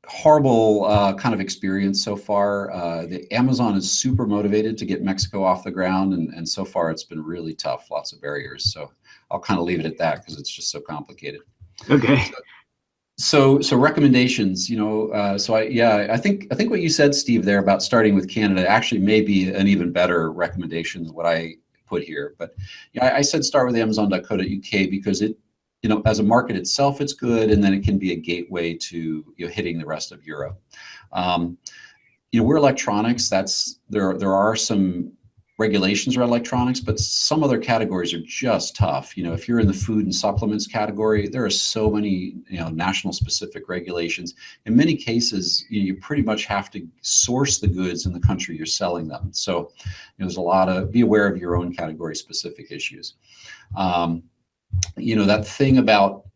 Horrible kind of experience so far. The Amazon is super motivated to get Mexico off the ground, and so far it's been really tough, lots of barriers. So I'll kind of leave it at that because it's just so complicated. Okay. So recommendations, you know, I think what you said, Steve, there about starting with Canada actually may be an even better recommendation than what I put here. But yeah, I said start with Amazon.co.uk because it, you know, as a market itself, it's good, and then it can be a gateway to, you know, hitting the rest of Europe. You know, we're electronics. There are some regulations around electronics, but some other categories are just tough. You know, if you're in the food and supplements category, there are so many, you know, national specific regulations. In many cases, you pretty much have to source the goods in the country you're selling them. So, you know, there's a lot of, be aware of your own category specific issues. You know, that thing about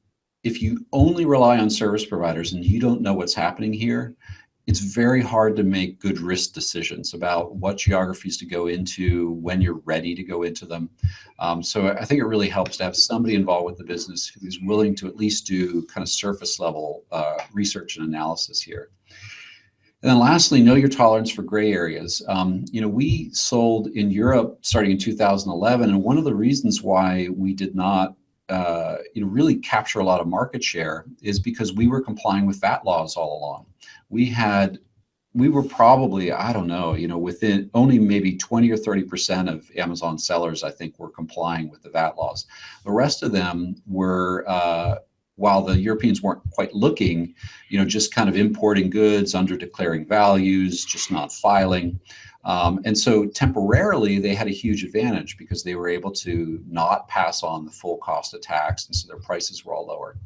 if you only rely on service providers and you don't know what's happening here, it's very hard to make good risk decisions about what geographies to go into, when you're ready to go into them. So I think it really helps to have somebody involved with the business who's willing to at least do kind of surface level research and analysis here. And then lastly, know your tolerance for gray areas. You know, we sold in Europe starting in 2011, and one of the reasons why we did not really capture a lot of market share is because we were complying with VAT laws all along. We were probably, I don't know, within only maybe 20 or 30% of Amazon sellers, I think, were complying with the VAT laws. The rest of them were, while the Europeans weren't quite looking, just kind of importing goods, under declaring values, just not filing. And so temporarily they had a huge advantage because they were able to not pass on the full cost of tax, and so their prices were all lower.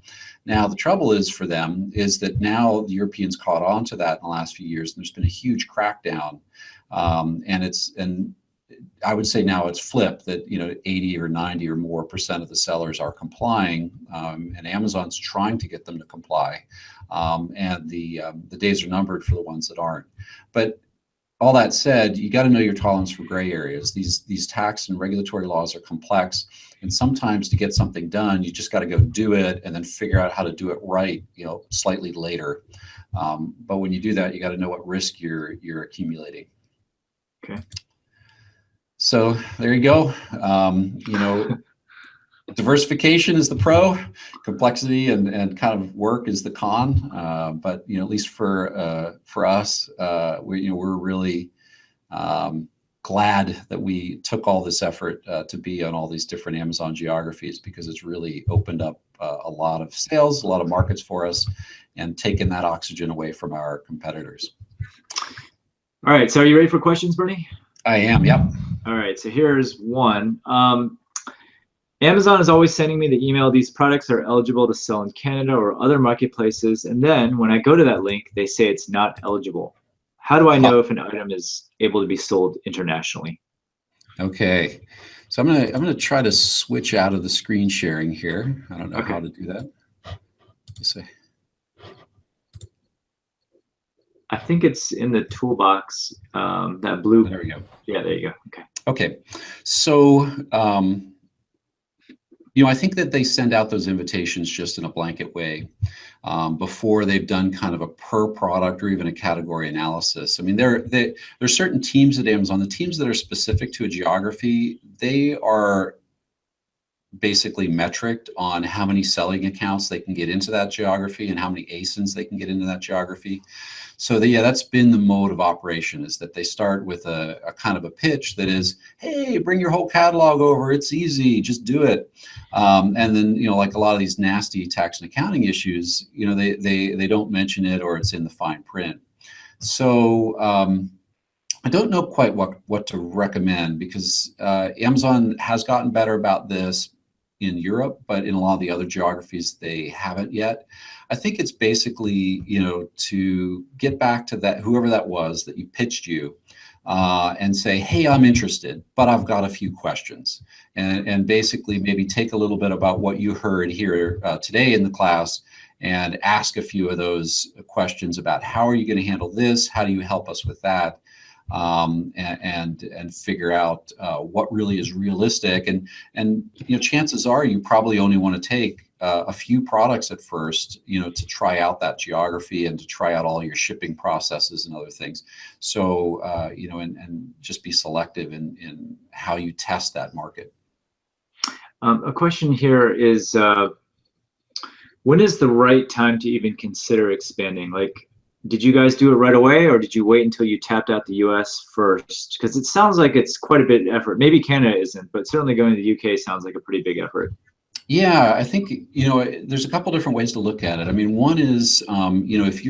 Now, the trouble is for them is that now the Europeans caught on to that in the last few years, and there's been a huge crackdown. And I would say now it's flipped, that 80 or 90 or more percent of the sellers are complying, and Amazon's trying to get them to comply. And the days are numbered for the ones that aren't. But all that said, you got to know your tolerance for gray areas. These tax and regulatory laws are complex, and sometimes to get something done, you just got to go do it and then figure out how to do it right, slightly later. But when you do that, you got to know what risk you're accumulating. Okay. So there you go. Diversification is the pro, complexity and kind of work is the con. But at least for us, we're really glad that we took all this effort to be on all these different Amazon geographies, because it's really opened up a lot of sales, a lot of markets for us, and taken that oxygen away from our competitors. All right, so are you ready for questions, Bernie? I am, yep. All right, so here's one. Amazon is always sending me the email, these products are eligible to sell in Canada or other marketplaces, and then when I go to that link, they say it's not eligible. How do I know if an item is able to be sold internationally? Okay, so I'm gonna try to switch out of the screen sharing here. I don't know how to do that. Let's see. I think it's in the toolbox, that blue. There we go. Yeah, there you go. Okay. Okay, so I think that they send out those invitations just in a blanket way before they've done kind of a per product or even a category analysis. I mean, there's certain teams at Amazon, the teams that are specific to a geography, they are basically metriced on how many selling accounts they can get into that geography and how many ASINs they can get into that geography. So that's been the mode of operation, is that they start with a kind of a pitch that is, hey, bring your whole catalog over, it's easy, just do it. And then, like a lot of these nasty tax and accounting issues, they don't mention it, or it's in the fine print. So I don't know quite what to recommend, because Amazon has gotten better about this in Europe, but in a lot of the other geographies, they haven't yet. I think it's basically, to get back to that, whoever that was that you pitched you, and say, hey, I'm interested, but I've got a few questions. And basically maybe take a little bit about what you heard here today in the class and ask a few of those questions about how are you going to handle this? How do you help us with that? And figure out what really is realistic. And chances are you probably only want to take a few products at first, to try out that geography and to try out all your shipping processes and other things. So, and just be selective in how you test that market. A question here is, when is the right time to even consider expanding? Like, did you guys do it right away, or did you wait until you tapped out the US first? Because it sounds like it's quite a bit of effort. Maybe Canada isn't, but certainly going to the UK sounds like a pretty big effort. Yeah, I think, there's a couple different ways to look at it. I mean, one is, if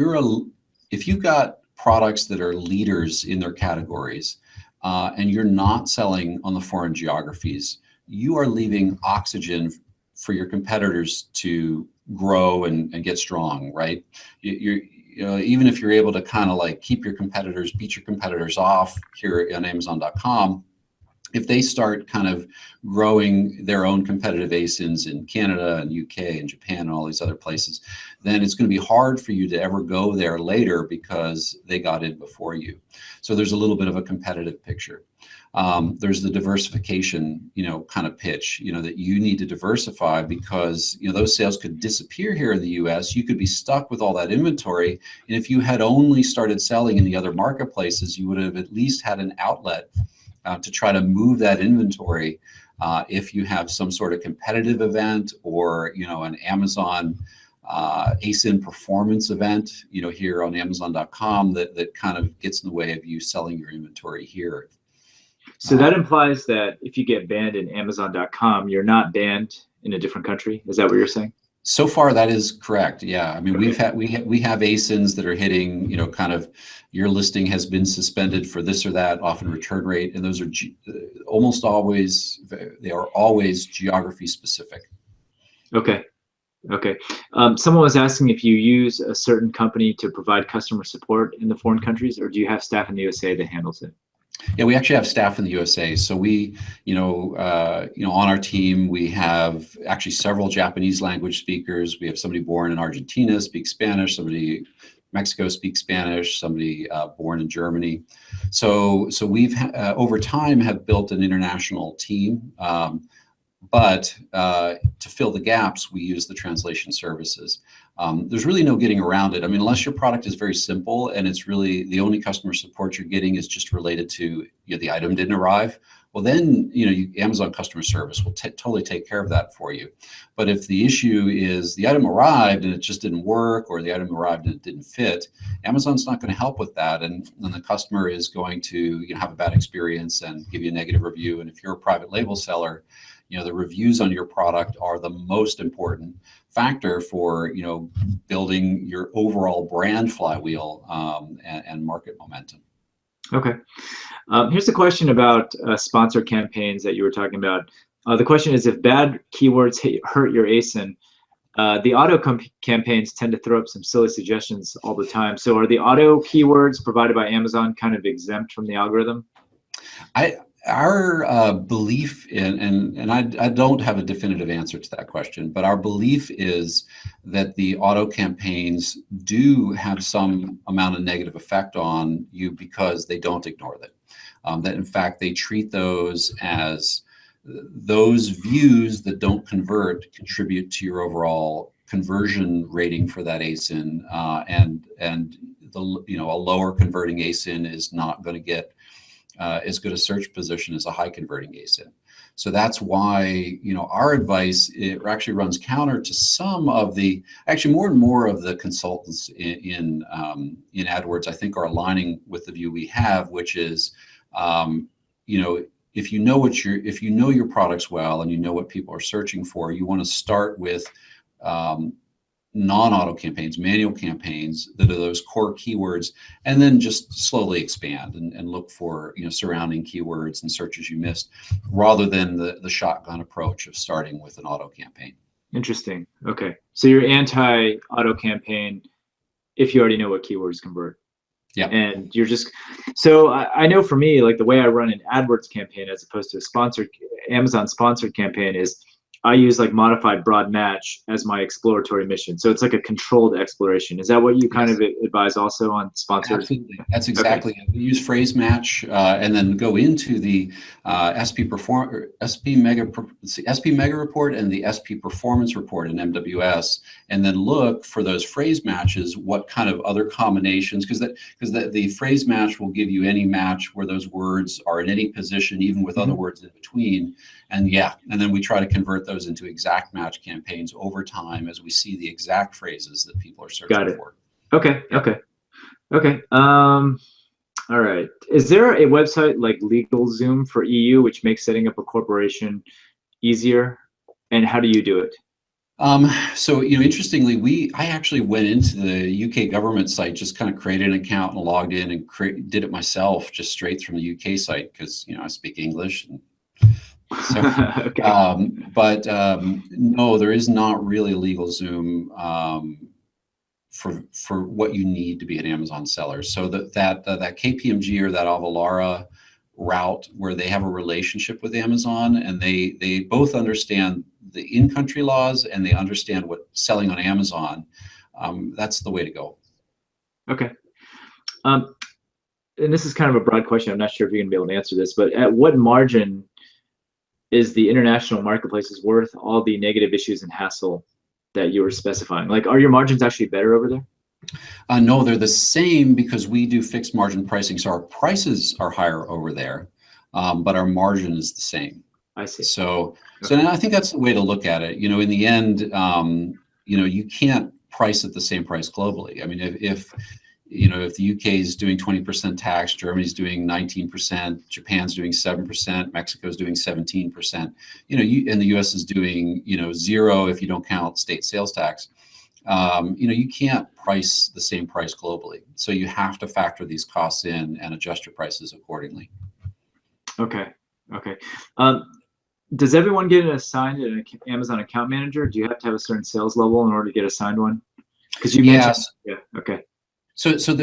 you've got products that are leaders in their categories, and you're not selling on the foreign geographies, you are leaving oxygen for your competitors to grow and get strong, right? Even if you're able to kind of like beat your competitors off here on Amazon.com, if they start kind of growing their own competitive ASINs in Canada and UK and Japan and all these other places, then it's going to be hard for you to ever go there later because they got in before you. So there's a little bit of a competitive picture. There's the diversification, kind of pitch, that you need to diversify because, those sales could disappear here in the US. You could be stuck with all that inventory. And if you had only started selling in the other marketplaces, you would have at least had an outlet to try to move that inventory If you have some sort of competitive event or, an Amazon ASIN performance event, here on Amazon.com that kind of gets in the way of you selling your inventory here. So that implies that if you get banned in Amazon.com, you're not banned in a different country. Is that what you're saying? So far, that is correct. Yeah, I mean, Okay. we have ASINs that are hitting, kind of your listing has been suspended for this or that, often return rate, and those are almost always, they are always geography specific. Okay. Okay. Someone was asking if you use a certain company to provide customer support in the foreign countries, or do you have staff in the USA that handles it? Yeah, we actually have staff in the USA. So we, on our team, we have actually several Japanese language speakers. We have somebody born in Argentina speaks Spanish, somebody Mexico speaks Spanish, somebody born in Germany. So we've over time have built an international team. But to fill the gaps, we use the translation services. There's really no getting around it. I mean, unless your product is very simple and it's really the only customer support you're getting is just related to the item didn't arrive, well then, Amazon customer service will totally take care of that for you. But if the issue is the item arrived and it just didn't work, or the item arrived and it didn't fit, Amazon's not going to help with that. And the customer is going to have a bad experience and give you a negative review. And if you're a private label seller, the reviews on your product are the most important factor for, building your overall brand flywheel and market momentum. Okay. Here's a question about sponsored campaigns that you were talking about. The question is, if bad keywords hurt your ASIN, the auto campaigns tend to throw up some silly suggestions all the time. So are the auto keywords provided by Amazon kind of exempt from the algorithm? Our belief and I don't have a definitive answer to that question, but our belief is that the auto campaigns do have some amount of negative effect on you because they don't ignore that. That in fact, they treat those as those views that don't convert contribute to your overall conversion rating for that ASIN, and a lower converting ASIN is not going to get as good a search position as a high converting ASIN. So that's why, our advice, it actually runs counter to some of the, actually more and more of the consultants in AdWords, I think, are aligning with the view we have, which is, if you know your products well and you know what people are searching for, you want to start with non-auto campaigns, manual campaigns that are those core keywords, and then just slowly expand and look for surrounding keywords and searches you missed, rather than the shotgun approach of starting with an auto campaign. Interesting. Okay, so you're anti-auto campaign if you already know what keywords convert. Yeah. And you're just, so I know for me, like the way I run an AdWords campaign as opposed to a sponsored Amazon sponsored campaign is I use like modified broad match as my exploratory mission. So it's like a controlled exploration. Is that what you kind of advise also on sponsored? Absolutely. That's exactly it. We use phrase match and then go into the SP Mega Report and the SP Performance Report in MWS, and then look for those phrase matches, what kind of other combinations, because the phrase match will give you any match where those words are in any position, even with other words in between. And then we try to convert those into exact match campaigns over time as we see the exact phrases that people are searching for. Okay. All right. Is there a website like LegalZoom for EU which makes setting up a corporation easier? And how do you do it? So, interestingly, I actually went into the UK government site, just kind of created an account and logged in and did it myself, just straight from the UK site, because, I speak English. And so, but no, there is not really a LegalZoom for what you need to be an Amazon seller. So that KPMG or that Avalara route, where they have a relationship with Amazon and they both understand the in-country laws and they understand what selling on Amazon, that's the way to go. Okay. And this is kind of a broad question. I'm not sure if you're gonna be able to answer this, but at what margin is the international marketplaces worth all the negative issues and hassle that you were specifying? Like, are your margins actually better over there? No, they're the same, because we do fixed margin pricing. So our prices are higher over there, but our margin is the same. I see. So now I think that's the way to look at it. In the end, you can't price at the same price globally. I mean, if the UK is doing 20% tax, Germany's doing 19%, Japan's doing 7%, Mexico's doing 17%, and the US is doing, 0 if you don't count state sales tax. You can't price the same price globally. So you have to factor these costs in and adjust your prices accordingly. Okay. Does everyone get assigned an Amazon account manager? Do you have to have a certain sales level in order to get assigned one? Because you mentioned, yeah, okay. So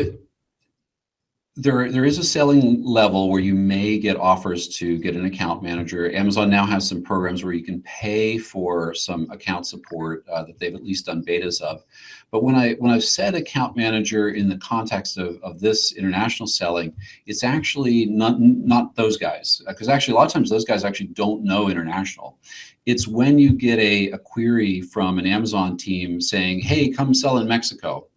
there is a selling level where you may get offers to get an account manager. Amazon now has some programs where you can pay for some account support that they've at least done betas of. But when I've said account manager in the context of this international selling, it's actually not those guys, because actually a lot of times those guys actually don't know international. It's when you get a query from an Amazon team saying, hey, come sell in Mexico.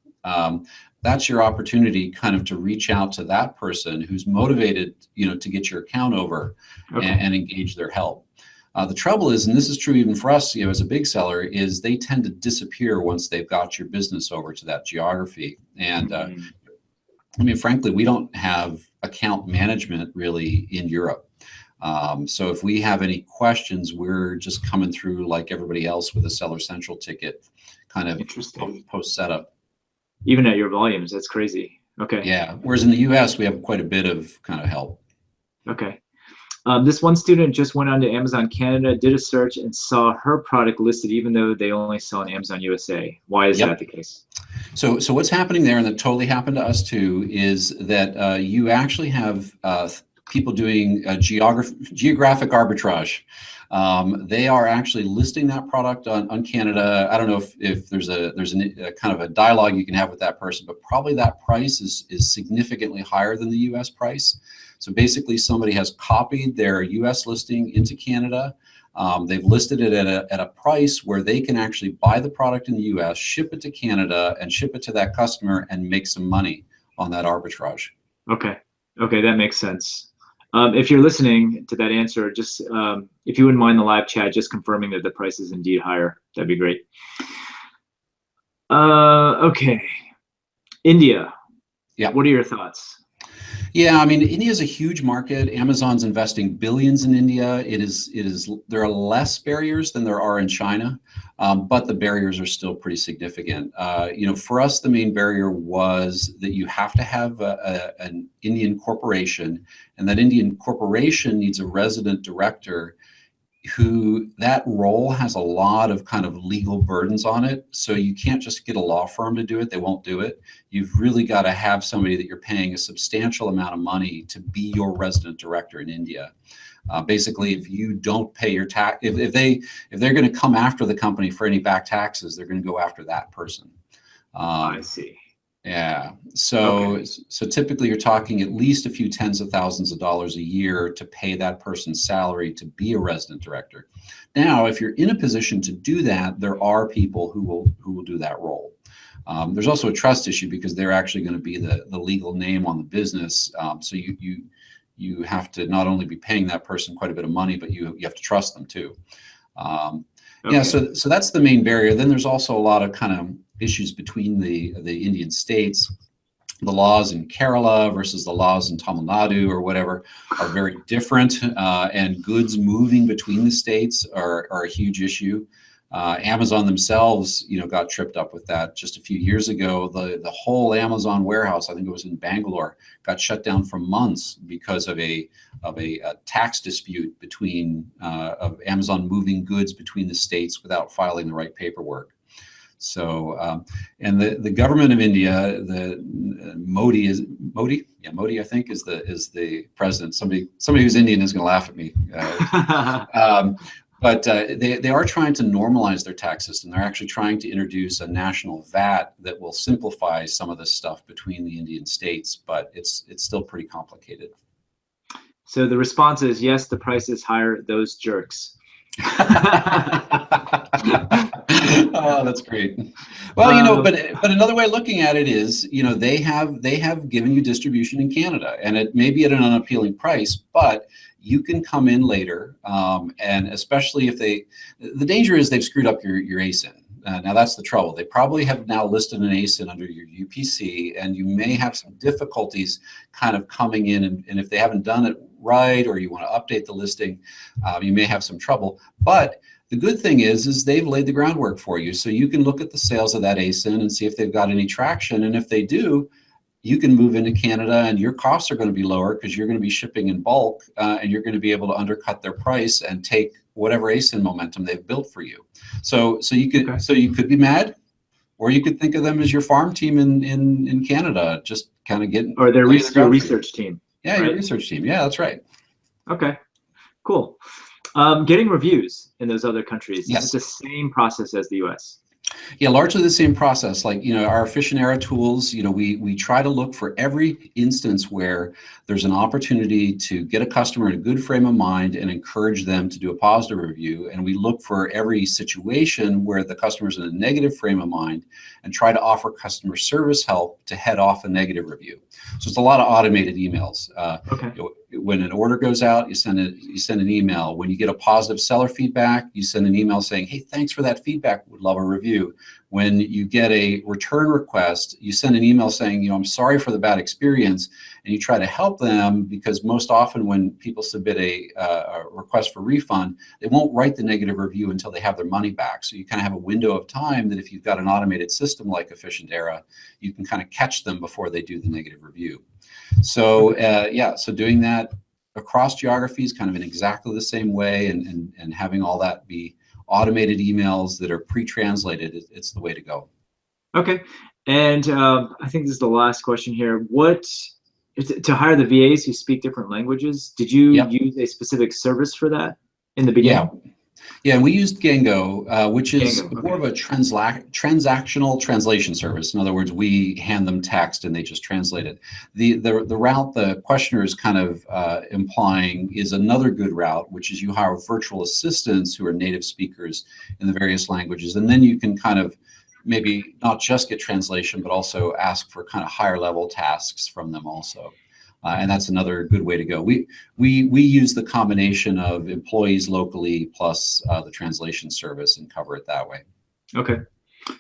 That's your opportunity kind of to reach out to that person who's motivated, to get your account over and engage their help. The trouble is, and this is true even for us, as a big seller, is they tend to disappear once they've got your business over to that geography. And I mean, frankly, we don't have account management really in Europe. So if we have any questions, we're just coming through like everybody else with a Seller Central ticket, kind of post setup. Even at your volumes, that's crazy. Okay. Yeah. Whereas in the US, we have quite a bit of kind of help. Okay. This one student just went on to Amazon Canada, did a search, and saw her product listed, even though they only sell on Amazon USA. Why is that the case? So what's happening there, and that totally happened to us too, is that you actually have people doing geographic arbitrage. They are actually listing that product on Canada. I don't know if there's a kind of a dialogue you can have with that person, but probably that price is significantly higher than the US price. So basically somebody has copied their US listing into Canada. They've listed it at a price where they can actually buy the product in the US, ship it to Canada, and ship it to that customer and make some money on that arbitrage. Okay, that makes sense. If you're listening to that answer, just if you wouldn't mind the live chat, just confirming that the price is indeed higher, that'd be great. Okay, India. Yeah. What are your thoughts? Yeah, I mean, India is a huge market. Amazon's investing billions in India. There are less barriers than there are in China, but the barriers are still pretty significant. For us, the main barrier was that you have to have an Indian corporation, and that Indian corporation needs a resident director who that role has a lot of kind of legal burdens on it. So you can't just get a law firm to do it. They won't do it. You've really got to have somebody that you're paying a substantial amount of money to be your resident director in India. Basically, if you don't pay your tax, if they're going to come after the company for any back taxes, they're going to go after that person. I see. Yeah. So typically you're talking at least a few tens of thousands of dollars a year to pay that person's salary to be a resident director. Now, if you're in a position to do that, there are people who will do that role. There's also a trust issue because they're actually going to be the legal name on the business. So you have to not only be paying that person quite a bit of money, but you have to trust them too. Yeah, so that's the main barrier. Then there's also a lot of kind of issues between the Indian states. The laws in Kerala versus the laws in Tamil Nadu or whatever are very different, and goods moving between the states are a huge issue. Amazon themselves, got tripped up with that just a few years ago. The whole Amazon warehouse, I think it was in Bangalore, got shut down for months because of a tax dispute between of Amazon moving goods between the states without filing the right paperwork. So, and the government of India, Modi, I think is the president. Somebody who's Indian is going to laugh at me. But they are trying to normalize their tax system. They're actually trying to introduce a national VAT that will simplify some of this stuff between the Indian states, but it's still pretty complicated. So the response is, yes, the price is higher, those jerks. Oh, that's great. Well, but another way of looking at it is, they have given you distribution in Canada, and it may be at an unappealing price, but you can come in later, and especially if the danger is they've screwed up your ASIN. Now that's the trouble. They probably have now listed an ASIN under your UPC, and you may have some difficulties kind of coming in, and if they haven't done it right, or you want to update the listing, you may have some trouble. But the good thing is they've laid the groundwork for you, so you can look at the sales of that ASIN and see if they've got any traction, and if they do, you can move into Canada, and your costs are going to be lower because you're going to be shipping in bulk, and you're going to be able to undercut their price and take whatever ASIN momentum they've built for you. So you could be mad, or you could think of them as your farm team in Canada, just kind of getting, or your research team. Yeah, right? Your research team. Yeah, that's right. Okay, cool. Getting reviews in those other countries, yes. Is it the same process as the US? Yeah, largely the same process. Like, our Efficient Era tools, we try to look for every instance where there's an opportunity to get a customer in a good frame of mind and encourage them to do a positive review. And we look for every situation where the customer's in a negative frame of mind and try to offer customer service help to head off a negative review. So it's a lot of automated emails. Okay. When an order goes out, you send an email. When you get a positive seller feedback, you send an email saying, hey, thanks for that feedback, would love a review. When you get a return request, you send an email saying, I'm sorry for the bad experience, and you try to help them, because most often when people submit a request for refund, they won't write the negative review until they have their money back. So you kind of have a window of time that if you've got an automated system like Efficient Era, you can kind of catch them before they do the negative review. So so doing that across geographies kind of in exactly the same way, and having all that be automated emails that are pre-translated, it's the way to go. Okay, and I think this is the last question here. To hire the VAs who speak different languages, did you use a specific service for that in the beginning? Yeah, we used Gango, which is more of a transactional translation service. In other words, we hand them text and they just translate it. The route the questioner is kind of implying is another good route, which is you hire virtual assistants who are native speakers in the various languages, and then you can kind of maybe not just get translation, but also ask for kind of higher level tasks from them also. And that's another good way to go. We use the combination of employees locally plus the translation service and cover it that way. Okay.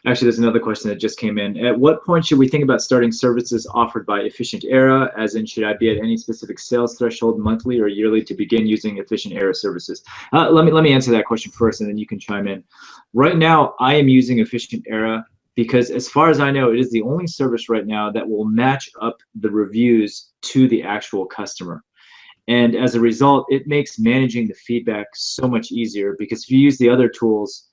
Actually, there's another question that just came in. At what point should we think about starting services offered by Efficient Era? As in, should I be at any specific sales threshold monthly or yearly to begin using Efficient Era services? Let me answer that question first, and then you can chime in. Right now, I am using Efficient Era because, as far as I know, it is the only service right now that will match up the reviews to the actual customer. And as a result, it makes managing the feedback so much easier, because if you use the other tools,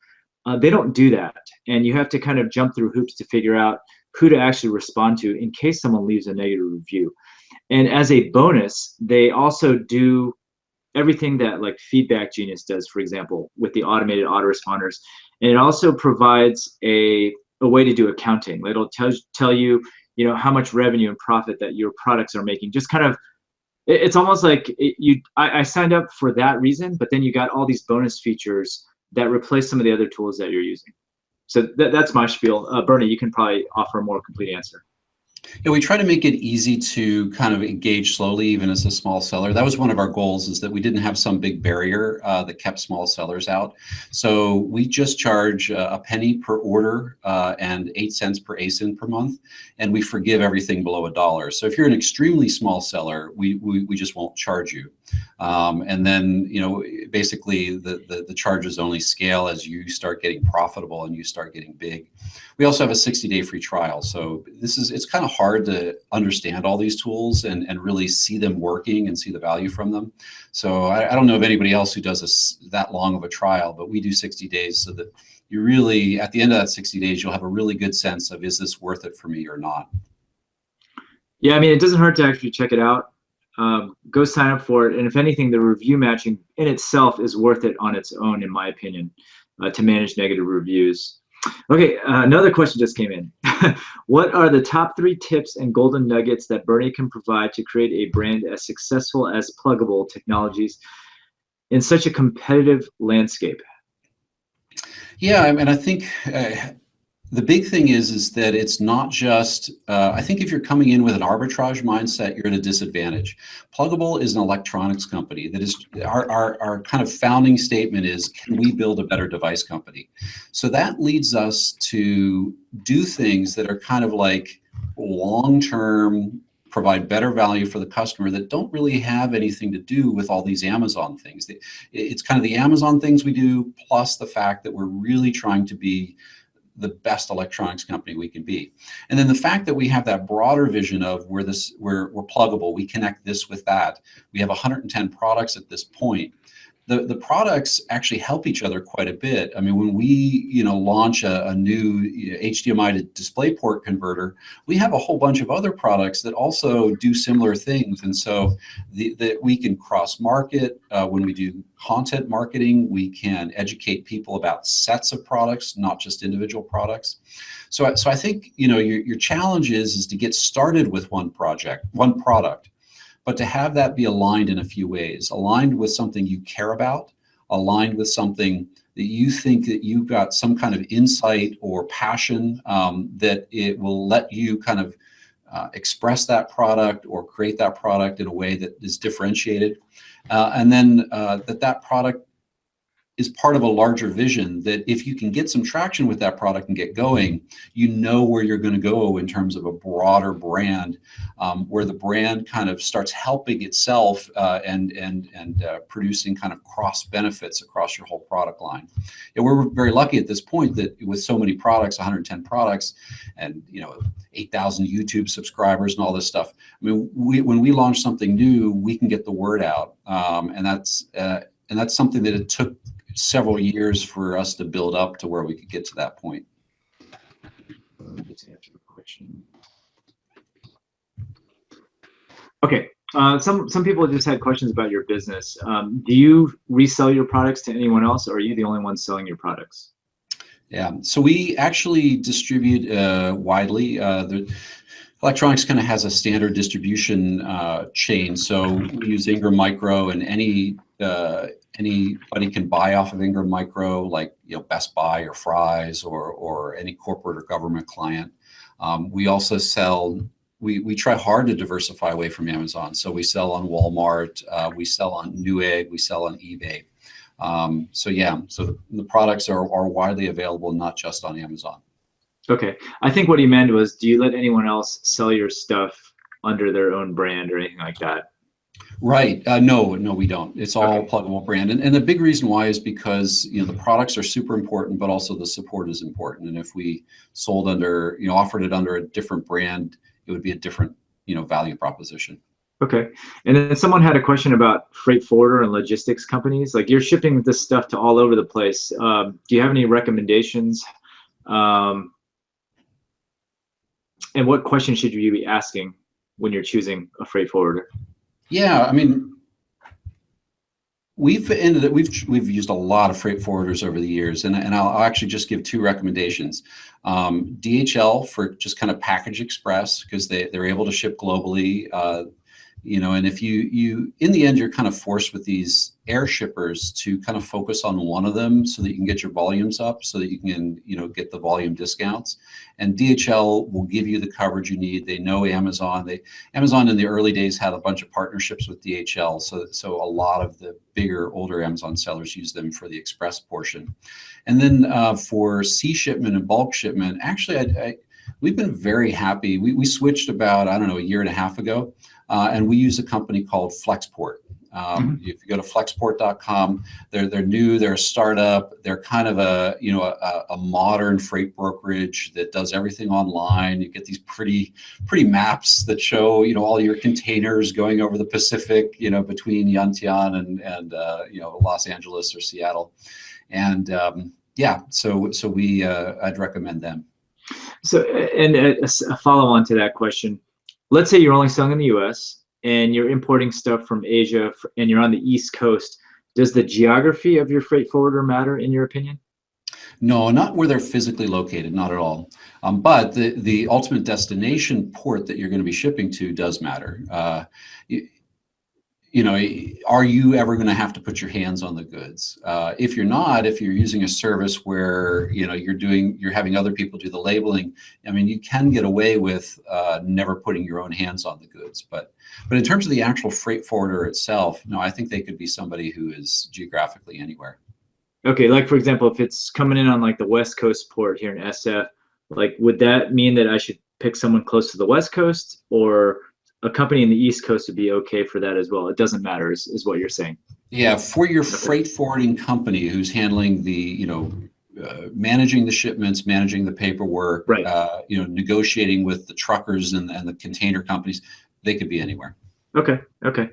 they don't do that. And you have to kind of jump through hoops to figure out who to actually respond to in case someone leaves a negative review. And as a bonus, they also do everything that like Feedback Genius does, for example, with the automated autoresponders. And it also provides a way to do accounting. It'll tell you, how much revenue and profit that your products are making. Just kind of, it's almost like I signed up for that reason, but then you got all these bonus features that replace some of the other tools that you're using. So that's my spiel. Bernie, you can probably offer a more complete answer. Yeah, we try to make it easy to kind of engage slowly, even as a small seller. That was one of our goals, is that we didn't have some big barrier that kept small sellers out. So we just charge a penny per order and 8 cents per ASIN per month, and we forgive everything below $1. So if you're an extremely small seller, we just won't charge you. And then, basically the charges only scale as you start getting profitable and you start getting big. We also have a 60-day free trial. So it's kind of hard to understand all these tools and really see them working and see the value from them. So I don't know of anybody else who does that long of a trial, but we do 60 days so that you really, at the end of that 60 days, you'll have a really good sense of, is this worth it for me or not? Yeah, I mean, it doesn't hurt to actually check it out. Go sign up for it. And if anything, the review matching in itself is worth it on its own, in my opinion, to manage negative reviews. Okay, another question just came in. What are the top 3 tips and golden nuggets that Bernie can provide to create a brand as successful as Pluggable Technologies in such a competitive landscape? Yeah, I mean, I think The big thing is that it's not just, I think if you're coming in with an arbitrage mindset, you're at a disadvantage. Pluggable is an electronics company that is, our kind of founding statement is, can we build a better device company? So that leads us to do things that are kind of like long-term, provide better value for the customer that don't really have anything to do with all these Amazon things. It's kind of the Amazon things we do, plus the fact that we're really trying to be the best electronics company we can be. And then the fact that we have that broader vision of we're pluggable, we connect this with that. We have 110 products at this point. The products actually help each other quite a bit. I mean, when we launch a new HDMI to DisplayPort converter, we have a whole bunch of other products that also do similar things. And so that we can cross market. When we do content marketing, we can educate people about sets of products, not just individual products. So I think your challenge is to get started with one product, but to have that be aligned in a few ways, aligned with something you care about, aligned with something that you think that you've got some kind of insight or passion, that it will let you kind of express that product or create that product in a way that is differentiated. And then that product is part of a larger vision, that if you can get some traction with that product and get going, you know where you're going to go in terms of a broader brand, where the brand kind of starts helping itself and producing kind of cross benefits across your whole product line. And we're very lucky at this point that with so many products, 110 products, and 8,000 YouTube subscribers and all this stuff. I mean, when we launch something new, we can get the word out, and that's something that it took several years for us to build up to where we could get to that point. Let's answer the question. Okay, some people just had questions about your business. Do you resell your products to anyone else, or are you the only one selling your products? Yeah, so we actually distribute widely. The electronics kind of has a standard distribution chain. So we use Ingram Micro, and anybody can buy off of Ingram Micro, like Best Buy or Fry's or any corporate or government client. We also sell. We try hard to diversify away from Amazon. So we sell on Walmart, we sell on Newegg, we sell on eBay. So the products are widely available, not just on Amazon. Okay, I think what he meant was, do you let anyone else sell your stuff under their own brand or anything like that? Right. No, we don't. It's all okay. Pluggable brand. And the big reason why is because, the products are super important, but also the support is important. And if we sold under, offered it under a different brand, it would be a different, value proposition. Okay. And then someone had a question about freight forwarder and logistics companies. Like, you're shipping this stuff to all over the place. Do you have any recommendations? And what questions should you be asking when you're choosing a freight forwarder? Yeah, I mean, we've used a lot of freight forwarders over the years, and I'll actually just give two recommendations. DHL for just kind of package express, because they're able to ship globally. And if you in the end, you're kind of forced with these air shippers to kind of focus on one of them so that you can get your volumes up, so that you can get the volume discounts. And DHL will give you the coverage you need. They know Amazon. Amazon in the early days had a bunch of partnerships with DHL, so a lot of the bigger, older Amazon sellers use them for the express portion. And then for sea shipment and bulk shipment, actually, we've been very happy. We switched about, I don't know, a year and a half ago. And we use a company called Flexport. If you go to flexport.com, they're new, they're a startup, they're kind of a modern freight brokerage that does everything online. You get these pretty maps that show all your containers going over the Pacific, between Yantian and Los Angeles or Seattle. And so we I'd recommend them. So, and a follow-on to that question. Let's say you're only selling in the US and you're importing stuff from Asia and you're on the East Coast. Does the geography of your freight forwarder matter, in your opinion? No, not where they're physically located, not at all. But the ultimate destination port that you're going to be shipping to does matter. you know, are you ever going to have to put your hands on the goods? If you're not, if you're using a service where, you know, you're having other people do the labeling, I mean, you can get away with never putting your own hands on the goods. But in terms of the actual freight forwarder itself, no, I think they could be somebody who is geographically anywhere. Okay, like for example, if it's coming in on like the West Coast port here in SF, like would that mean that I should pick someone close to the West Coast, or a company in the East Coast would be okay for that as well? It doesn't matter, is what you're saying. Yeah, for your freight forwarding company who's handling the, you know, managing the shipments, managing the paperwork, Right. you know, negotiating with the truckers and the container companies, they could be anywhere. Okay. Okay.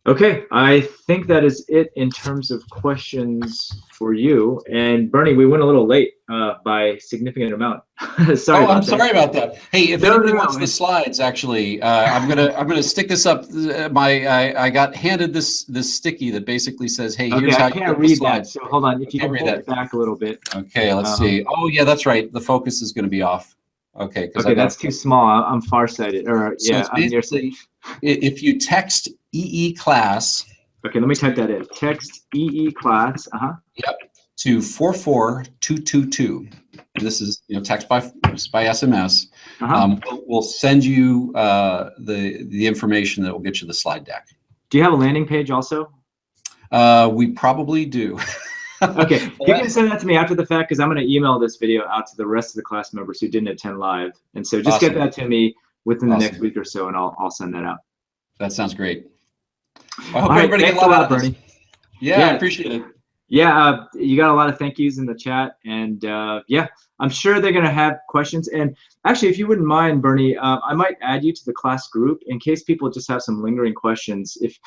Okay, I think that is it in terms of questions for you. And Bernie, we went a little late by a significant amount. Sorry about that. Sorry about that. Hey, if No, anybody no, wants no. the slides, actually, I'm gonna stick this up. I got handed this sticky that basically says, "Hey, here's Okay, how I you can't get the read that. slides." So hold on. If you Can't can read pull that. it back a little bit. Okay, let's see. Oh yeah, that's right. The focus is going to be off. Okay, because Okay, that's too small. I'm farsighted. Or So yeah, it's I'm nearsighted. basically if you text EE class. Okay, let me type that in. Text EE class. Yep. To 44222. And this is, you know, text by SMS. We'll send you the information that will get you the slide deck. Do you have a landing page also? We probably do. Okay, you can send that to me after the fact because I'm going to email this video out to the rest of the class members who didn't attend live. And so just get that to me within the next week or so, and I'll send that out. That sounds great. I hope All right, everybody thanks get a a lot lot, out of this. Bernie. Yeah, I appreciate it. Yeah, you got a lot of thank yous in the chat, and yeah, I'm sure they're gonna have questions. And actually, if you wouldn't mind, Bernie, I might add you to the class group in case people just have some lingering questions. If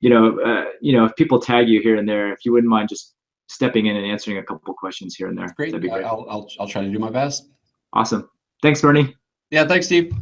if people tag you here and there, if you wouldn't mind just stepping in and answering a couple questions here and there. Great. That'd be great. I'll try to do my best. Awesome. Thanks, Bernie. Yeah, thanks, Steve.